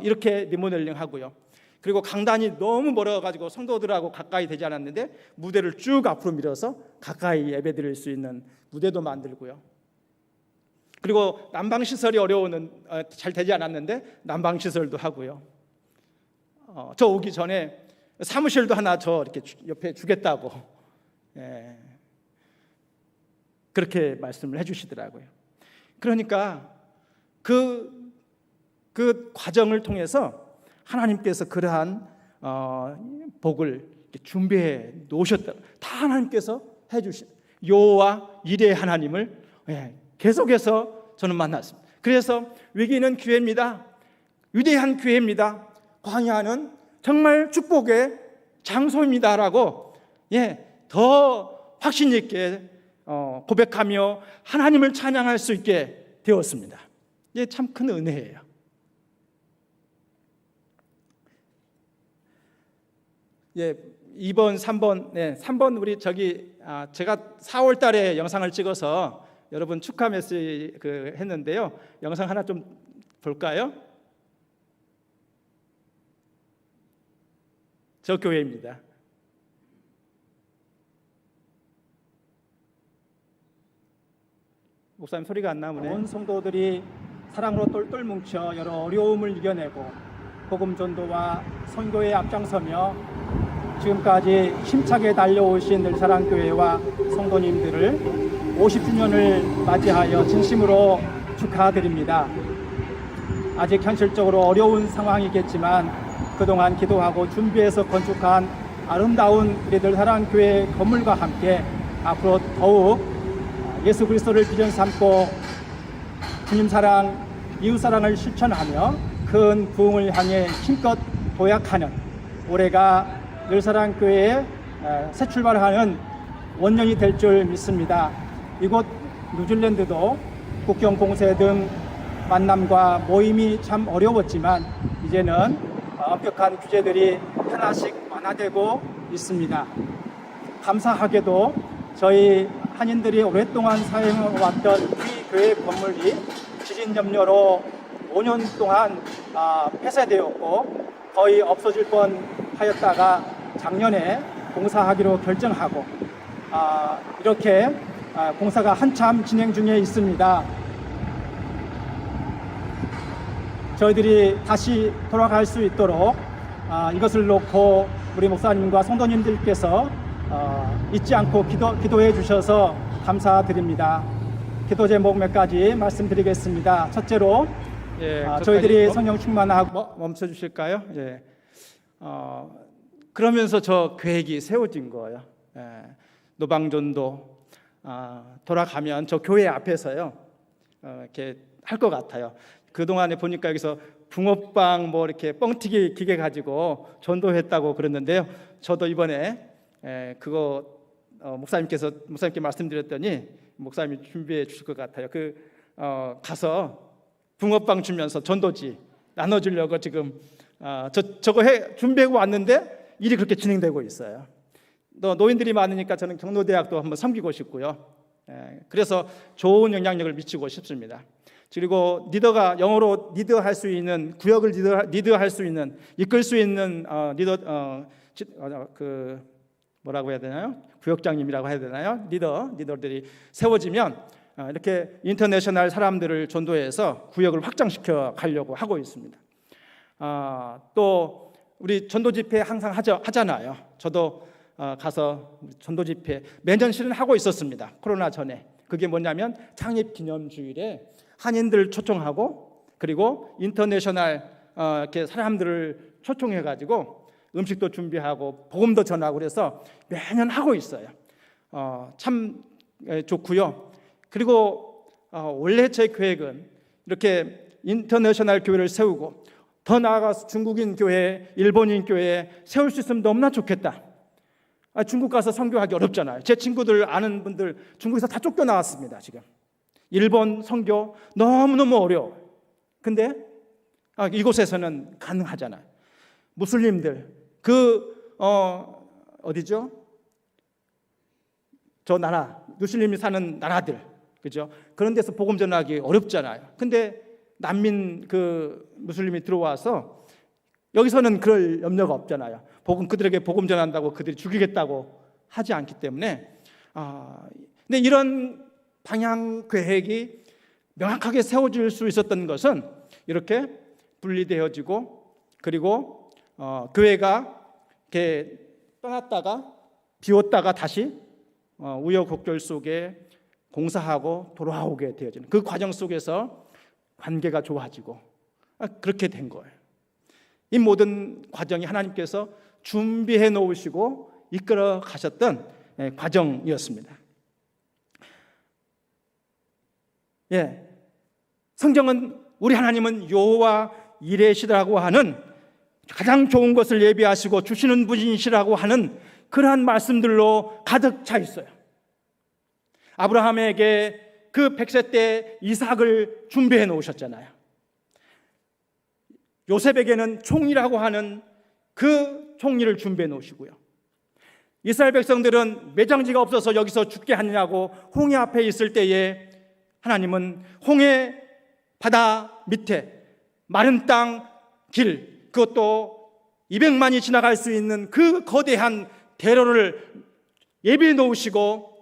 [SPEAKER 3] 이렇게 리모델링 하고요. 그리고 강단이 너무 멀어가지고 성도들하고 가까이 되지 않았는데 무대를 쭉 앞으로 밀어서 가까이 예배드릴 수 있는 무대도 만들고요. 그리고 난방시설이 잘 되지 않았는데 난방시설도 하고요. 저 오기 전에 사무실도 하나 저 이렇게 옆에 주겠다고 그렇게 말씀을 해주시더라고요. 그러니까 그 과정을 통해서 하나님께서 그러한 복을 준비해 놓으셨다. 다 하나님께서 해주신 여호와 이레의 하나님을 계속해서 저는 만났습니다. 그래서 위기는 기회입니다. 위대한 기회입니다. 광야는 정말 축복의 장소입니다라고 더 확신 있게 고백하며 하나님을 찬양할 수 있게 되었습니다. 이게 참 큰 은혜예요. 예, 2번, 3번, 3번 우리 제가 4월 달에 영상을 찍어서 여러분 축하 메시지 했는데요. 영상 하나 좀 볼까요? 저 교회입니다. 목사님 소리가 안 나오네. 온 성도들이 사랑으로 똘똘 뭉쳐 여러 어려움을 이겨내고 복음 전도와 선교에 앞장서며 지금까지 힘차게 달려오신 늘사랑교회와 성도님들을 50주년을 맞이하여 진심으로 축하드립니다. 아직 현실적으로 어려운 상황이겠지만 그동안 기도하고 준비해서 건축한 아름다운 우리 늘사랑교회 건물과 함께 앞으로 더욱 예수 그리스도를 비전 삼고 주님 사랑, 이웃 사랑을 실천하며 큰 부흥을 향해 힘껏 도약하는 올해가 늘사랑교회의 새 출발하는 원년이 될 줄 믿습니다. 이곳 뉴질랜드도 국경 공세 등 만남과 모임이 참 어려웠지만 이제는 엄격한 규제들이 하나씩 완화되고 있습니다. 감사하게도 저희 한인들이 오랫동안 사용해왔던 이 교회 건물이 지진 염려로 5년 동안 폐쇄되었고 거의 없어질 뻔하였다가 작년에 공사하기로 결정하고 이렇게 공사가 한참 진행 중에 있습니다. 저희들이 다시 돌아갈 수 있도록 이것을 놓고 우리 목사님과 성도님들께서 잊지 않고 기도해 주셔서 감사드립니다. 기도 제목 몇 가지 말씀드리겠습니다. 첫째로 저희들이 성령 충만하고 멈춰 주실까요? 예. 그러면서 저 계획이 세워진 거예요. 노방전도 돌아가면 저 교회 앞에서요 이렇게 할 것 같아요. 그 동안에 보니까 여기서 붕어빵 뭐 이렇게 뻥튀기 기계 가지고 전도했다고 그랬는데요. 저도 이번에 그거 목사님께 말씀드렸더니 목사님이 준비해 주실 것 같아요. 가서 붕어빵 주면서 전도지 나눠주려고 지금 저거 준비하고 왔는데 일이 그렇게 진행되고 있어요. 또 노인들이 많으니까 저는 경로대학도 한번 섬기고 싶고요. 그래서 좋은 영향력을 미치고 싶습니다. 그리고 리더가 영어로 리더할 수 있는 구역을 리더할 수 있는 이끌 수 있는 뭐라고 해야 되나요? 구역장님이라고 해야 되나요? 리더들이 세워지면 이렇게 인터내셔널 사람들을 전도해서 구역을 확장시켜 가려고 하고 있습니다. 또 우리 전도 집회 항상 하잖아요. 저도 가서 전도 집회 매년 실은 하고 있었습니다. 코로나 전에. 그게 뭐냐면 창립 기념주일에 한인들 초청하고 그리고 인터내셔널 이렇게 사람들을 초청해 가지고 음식도 준비하고 복음도 전하고 그래서 매년 하고 있어요. 참 좋고요. 그리고 원래 제 계획은 이렇게 인터내셔널 교회를 세우고 더 나아가서 중국인 교회, 일본인 교회 세울 수 있으면 너무나 좋겠다. 중국 가서 선교하기 어렵잖아요. 제 친구들 아는 분들 중국에서 다 쫓겨나왔습니다. 지금 일본 선교 너무너무 어려워. 근데 이곳에서는 가능하잖아요. 무슬림들 어디죠? 저 나라 무슬림이 사는 나라들 그죠? 그런 데서 복음 전하기 어렵잖아요. 근데 난민 무슬림이 들어와서 여기서는 그럴 염려가 없잖아요. 그들에게 복음 전한다고 그들이 죽이겠다고 하지 않기 때문에 근데 이런 방향 계획이 명확하게 세워질 수 있었던 것은 이렇게 분리되어지고 그리고 교회가 이렇게 떠났다가 비웠다가 다시 우여곡절 속에 공사하고 돌아오게 되어지는 그 과정 속에서 관계가 좋아지고 그렇게 된 거예요. 이 모든 과정이 하나님께서 준비해 놓으시고 이끌어 가셨던 과정이었습니다. 성경은 우리 하나님은 여호와 이레시라고 하는 가장 좋은 것을 예비하시고 주시는 분이시라고 하는 그러한 말씀들로 가득 차 있어요. 아브라함에게 그 100세 때 이삭을 준비해 놓으셨잖아요. 요셉에게는 총리라고 하는 그 총리를 준비해 놓으시고요. 이스라엘 백성들은 매장지가 없어서 여기서 죽게 하느냐고 홍해 앞에 있을 때에 하나님은 홍해 바다 밑에 마른 땅 길, 그것도 200만이 지나갈 수 있는 그 거대한 대로를 예비해 놓으시고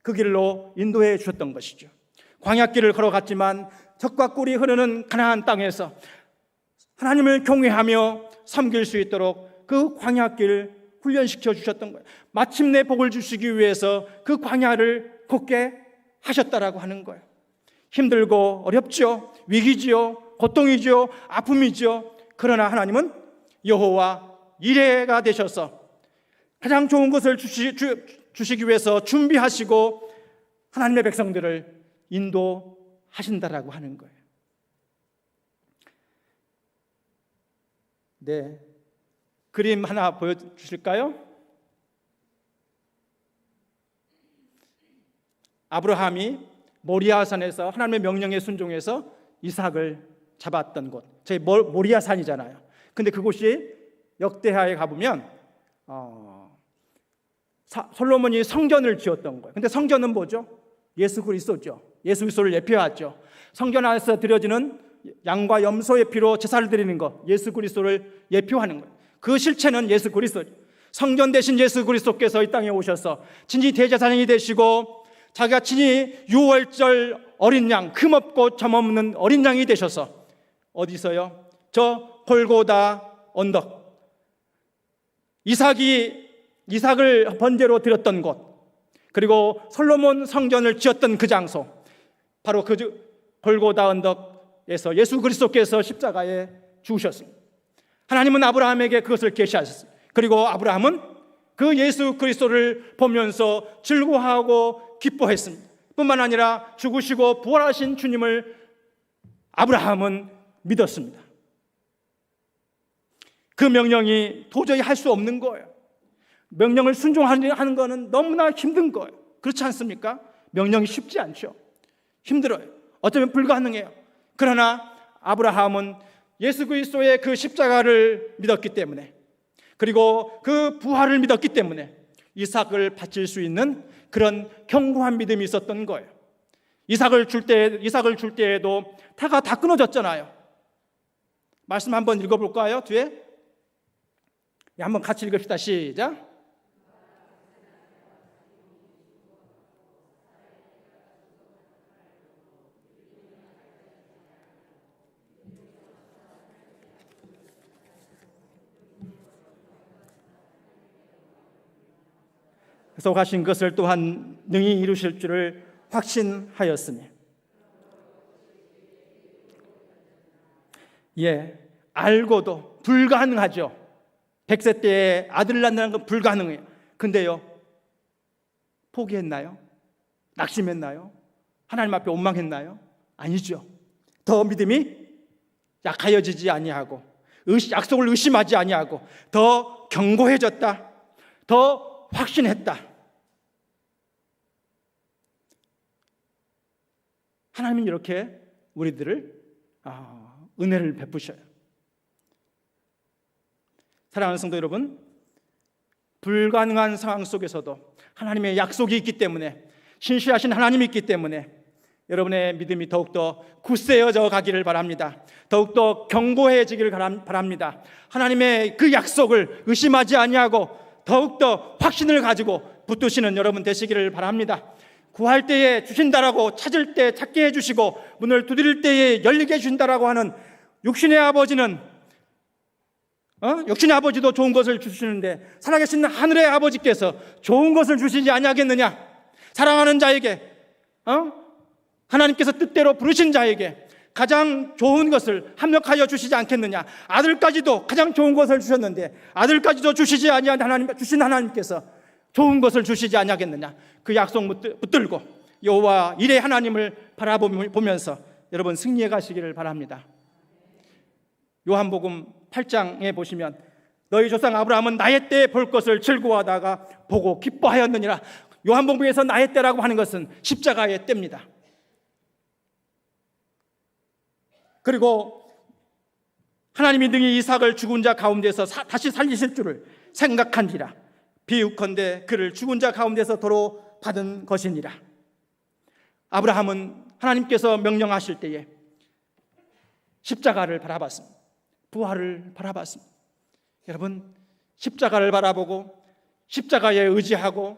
[SPEAKER 3] 그 길로 인도해 주셨던 것이죠. 광야길을 걸어갔지만 젖과 꿀이 흐르는 가나안 땅에서 하나님을 경외하며 섬길 수 있도록 그 광야길 훈련시켜 주셨던 거예요. 마침내 복을 주시기 위해서 그 광야를 걷게 하셨다라고 하는 거예요. 힘들고 어렵죠. 위기지요. 고통이죠. 아픔이죠. 그러나 하나님은 여호와 이레가 되셔서 가장 좋은 것을 주시기 위해서 준비하시고 하나님의 백성들을 인도하신다라고 하는 거예요. 네, 그림 하나 보여주실까요? 아브라함이 모리아산에서 하나님의 명령에 순종해서 이삭을 잡았던 곳, 저희 모리아산이잖아요. 근데 그곳이 역대하에 가보면 솔로몬이 성전을 지었던 거예요. 근데 성전은 뭐죠? 예수 그리스도죠. 예수 그리스도를 예표하죠. 성전 안에서 드려지는 양과 염소의 피로 제사를 드리는 것, 예수 그리스도를 예표하는 거예요. 그 실체는 예수 그리스도죠. 성전 대신 예수 그리스도께서 이 땅에 오셔서 친히 대제사장이 되시고 자기가 친히 유월절 어린 양, 흠없고 점없는 어린 양이 되셔서 어디서요? 저 골고다 언덕, 이삭을 번제로 드렸던 곳, 그리고 솔로몬 성전을 지었던 그 장소, 바로 그 골고다 언덕에서 예수 그리스도께서 십자가에 죽으셨습니다. 하나님은 아브라함에게 그것을 계시하셨습니다. 그리고 아브라함은 그 예수 그리스도를 보면서 즐거워하고 기뻐했습니다. 뿐만 아니라 죽으시고 부활하신 주님을 아브라함은 믿었습니다. 그 명령이 도저히 할 수 없는 거예요. 명령을 순종하는 것은 너무나 힘든 거예요. 그렇지 않습니까? 명령이 쉽지 않죠. 힘들어요. 어쩌면 불가능해요. 그러나 아브라함은 예수 그리스도의 그 십자가를 믿었기 때문에, 그리고 그 부활을 믿었기 때문에 이삭을 바칠 수 있는 그런 견고한 믿음이 있었던 거예요. 이삭을 줄 때에도 타가 다 끊어졌잖아요. 말씀 한번 읽어볼까요? 뒤에 한번 같이 읽읍시다. 시작. 약속하신 것을 또한 능히 이루실 줄을 확신하였으니, 알고도 불가능하죠. 100세 때에 아들을 낳는다는 건 불가능해요. 근데요, 포기했나요? 낙심했나요? 하나님 앞에 원망했나요? 아니죠. 더 믿음이 약하여지지 아니하고, 약속을 의심하지 아니하고, 더 견고해졌다, 더 확신했다. 하나님은 이렇게 우리들을 은혜를 베푸셔요. 사랑하는 성도 여러분, 불가능한 상황 속에서도 하나님의 약속이 있기 때문에, 신실하신 하나님이 있기 때문에 여러분의 믿음이 더욱더 굳세어져 가기를 바랍니다. 더욱더 견고해지기를 바랍니다. 하나님의 그 약속을 의심하지 아니하고 더욱더 확신을 가지고 붙드시는 여러분 되시기를 바랍니다. 구할 때에 주신다라고, 찾을 때 찾게 해주시고, 문을 두드릴 때에 열리게 해주신다라고 하는 육신의 아버지는 육신의 아버지도 좋은 것을 주시는데 살아계신 하늘의 아버지께서 좋은 것을 주시지 아니하겠느냐? 사랑하는 자에게, 하나님께서 뜻대로 부르신 자에게 가장 좋은 것을 합력하여 주시지 않겠느냐? 아들까지도 가장 좋은 것을 주셨는데 아들까지도 주시지 아니한 주신 하나님께서 좋은 것을 주시지 아니하겠느냐? 그 약속 붙들고 여호와 이레 하나님을 바라보면서 여러분 승리해 가시기를 바랍니다. 요한복음 8장에 보시면 너희 조상 아브라함은 나의 때에 볼 것을 즐거워하다가 보고 기뻐하였느니라. 요한복음에서 나의 때라고 하는 것은 십자가의 때입니다. 그리고 하나님이 능히 이삭을 죽은 자 가운데서 다시 살리실 줄을 생각한지라. 비유컨대 그를 죽은 자 가운데서 도로 받은 것이니라. 아브라함은 하나님께서 명령하실 때에 십자가를 바라봤습니다. 부활을 바라봤습니다. 여러분, 십자가를 바라보고 십자가에 의지하고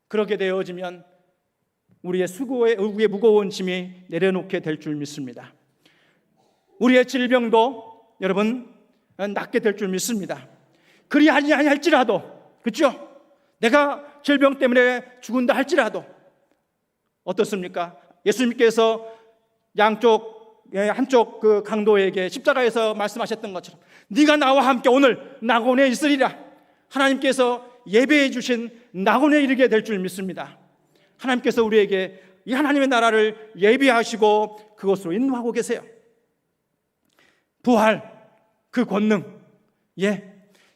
[SPEAKER 3] 그렇게 되어지면 우리의 수고의 무거운 짐이 내려놓게 될 줄 믿습니다. 우리의 질병도 여러분 낫게 될 줄 믿습니다. 그리 아니할지라도, 그렇죠? 내가 질병 때문에 죽은다 할지라도 어떻습니까? 예수님께서 한쪽 그 강도에게 십자가에서 말씀하셨던 것처럼 네가 나와 함께 오늘 낙원에 있으리라. 하나님께서 예배해 주신 낙원에 이르게 될 줄 믿습니다. 하나님께서 우리에게 이 하나님의 나라를 예비하시고 그것으로 인도하고 계세요. 부활, 그 권능,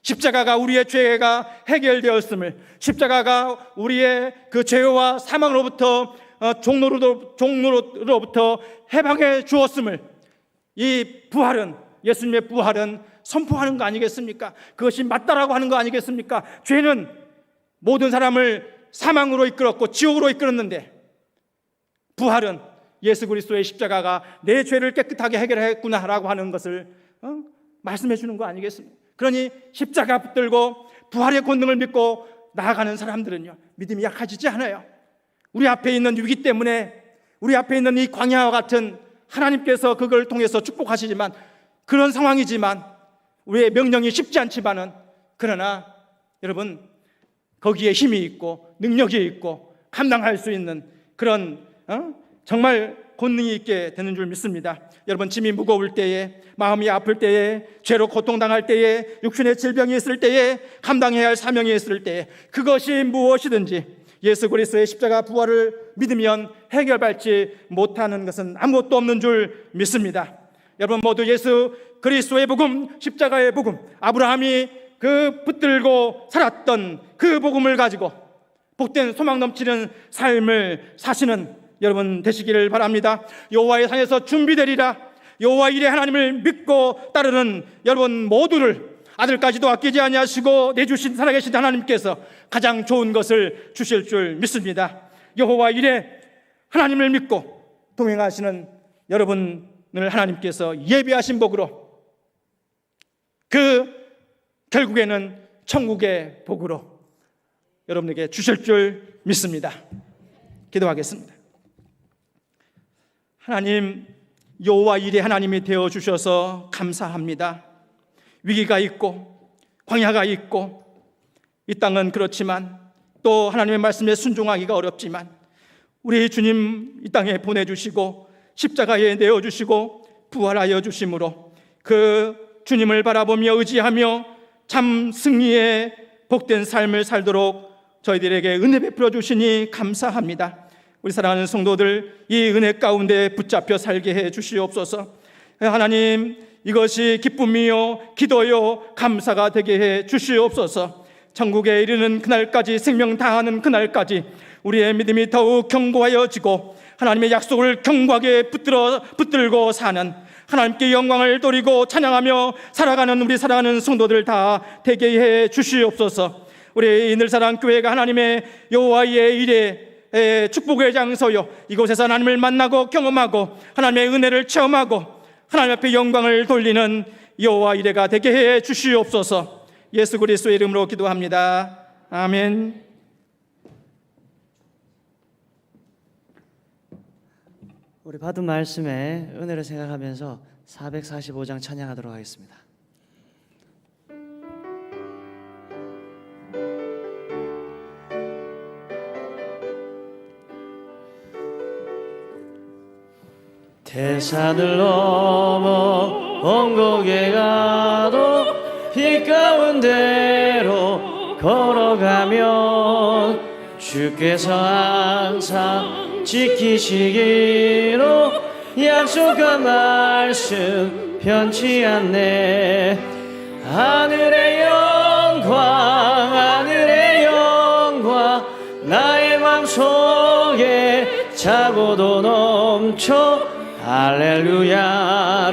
[SPEAKER 3] 십자가가 우리의 죄가 해결되었음을, 십자가가 우리의 그 죄와 사망으로부터 종로로부터 해방해 주었음을, 이 부활은, 예수님의 부활은 선포하는 거 아니겠습니까? 그것이 맞다라고 하는 거 아니겠습니까? 죄는 모든 사람을 사망으로 이끌었고 지옥으로 이끌었는데 부활은 예수 그리스도의 십자가가 내 죄를 깨끗하게 해결했구나라고 하는 것을 말씀해 주는 거 아니겠습니까? 그러니 십자가 붙들고 부활의 권능을 믿고 나아가는 사람들은요, 믿음이 약해지지 않아요. 우리 앞에 있는 위기 때문에, 우리 앞에 있는 이 광야와 같은, 하나님께서 그걸 통해서 축복하시지만, 그런 상황이지만 우리의 명령이 쉽지 않지만은, 그러나 여러분 거기에 힘이 있고 능력이 있고 감당할 수 있는 그런 정말 권능이 있게 되는 줄 믿습니다. 여러분, 짐이 무거울 때에, 마음이 아플 때에, 죄로 고통당할 때에, 육신의 질병이 있을 때에, 감당해야 할 사명이 있을 때에, 그것이 무엇이든지 예수 그리스도의 십자가 부활을 믿으면 해결받지 못하는 것은 아무것도 없는 줄 믿습니다. 여러분 모두 예수 그리스도의 복음, 십자가의 복음, 아브라함이 그 붙들고 살았던 그 복음을 가지고 복된 소망 넘치는 삶을 사시는 여러분 되시기를 바랍니다. 여호와의 산에서 준비되리라. 여호와 이레 하나님을 믿고 따르는 여러분 모두를 아들까지도 아끼지 아니하시고 내주신 살아계신 하나님께서 가장 좋은 것을 주실 줄 믿습니다. 여호와 이레 하나님을 믿고 동행하시는 여러분을 하나님께서 예비하신 복으로, 그 결국에는 천국의 복으로 여러분에게 주실 줄 믿습니다. 기도하겠습니다. 하나님, 여호와 이레 하나님이 되어 주셔서 감사합니다. 위기가 있고 광야가 있고 이 땅은 그렇지만, 또 하나님의 말씀에 순종하기가 어렵지만 우리 주님 이 땅에 보내주시고 십자가에 내어주시고 부활하여 주심으로 그 주님을 바라보며 의지하며 참 승리의 복된 삶을 살도록 저희들에게 은혜 베풀어 주시니 감사합니다. 우리 사랑하는 성도들, 이 은혜 가운데 붙잡혀 살게 해 주시옵소서. 하나님, 이것이 기쁨이요 기도요 감사가 되게 해 주시옵소서. 천국에 이르는 그날까지, 생명 다하는 그날까지 우리의 믿음이 더욱 견고하여지고 하나님의 약속을 견고하게 붙들고 사는, 하나님께 영광을 돌리고 찬양하며 살아가는 우리 사랑하는 성도들 다 되게 해 주시옵소서. 우리 이늘사랑교회가 하나님의 여호와의 이레 축복의 장소요, 이곳에서 하나님을 만나고 경험하고 하나님의 은혜를 체험하고 하나님 앞에 영광을 돌리는 여호와 이레가 되게 해 주시옵소서. 예수 그리스도의 이름으로 기도합니다. 아멘.
[SPEAKER 1] 우리 받은 말씀에 은혜를 생각하면서 445장 찬양하도록 하겠습니다. 태산을 넘어 원곡에 가도 빛 가운데로 걸어가면 주께서 항상 지키시기로 약속한 말씀 변치 않네. 하늘의 영광 나의 맘속에 차고도 넘쳐 할렐루야를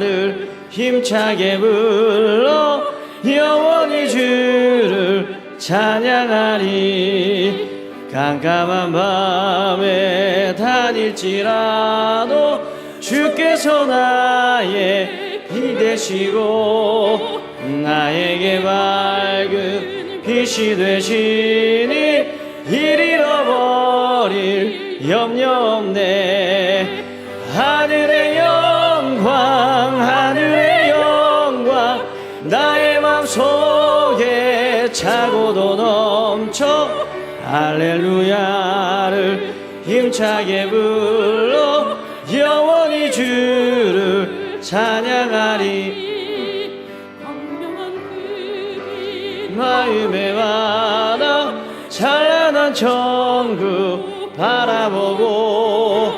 [SPEAKER 1] 힘차게 불러 영원히 주를 찬양하리. 깜깜한 밤에 다닐지라도 주께서 나의 비 되시고 나에게 밝은 빛이 되시니 일 잃어버릴 염려 없네. 하늘의 영광 하늘의 영광 나의 맘속에 차고도 넘쳐 할렐루야를 힘차게 불러 영원히 주를 찬양하리. 마음에 와나 찬란한 천국 바라보고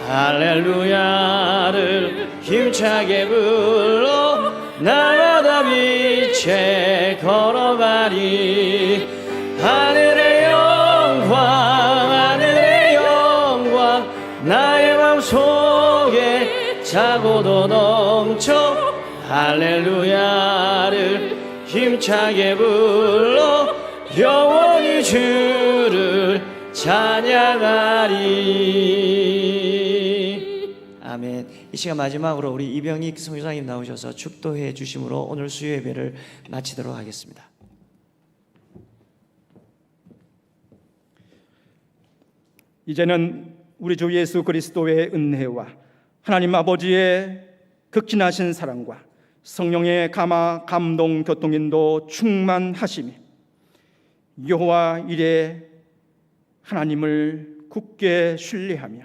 [SPEAKER 1] 할렐루야를 힘차게 불러 날마다 빛에 걸어가리. 하늘의 영광 나의 맘속에 차고도 넘쳐 할렐루야를 힘차게 불러 영원히 주를 찬양하리. 아멘. 이 시간 마지막으로 우리 이병익 성교사님 나오셔서 축도해 주심으로 오늘 수요 예배를 마치도록 하겠습니다.
[SPEAKER 3] 이제는 우리 주 예수 그리스도의 은혜와 하나님 아버지의 극진하신 사랑과 성령의 감동 교통인도 충만하심이 여호와 이레 하나님을 굳게 신뢰하며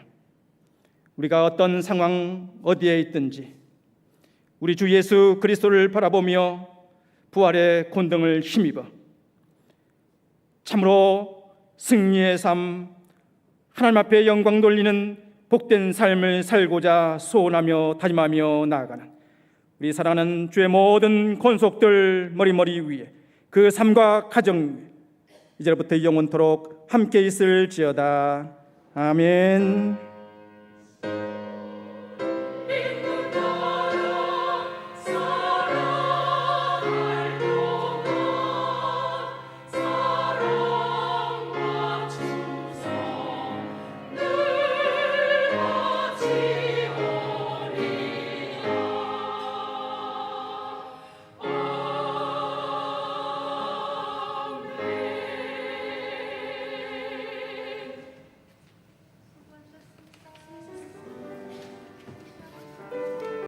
[SPEAKER 3] 우리가 어떤 상황 어디에 있든지 우리 주 예수 그리스도를 바라보며 부활의 권능을 힘입어 참으로 승리의 삶, 하나님 앞에 영광 돌리는 복된 삶을 살고자 소원하며 다짐하며 나아가는 우리 사랑하는 주의 모든 권속들 머리머리 위에 그 삶과 가정 위에 이제부터 영원토록 함께 있을지어다. 아멘.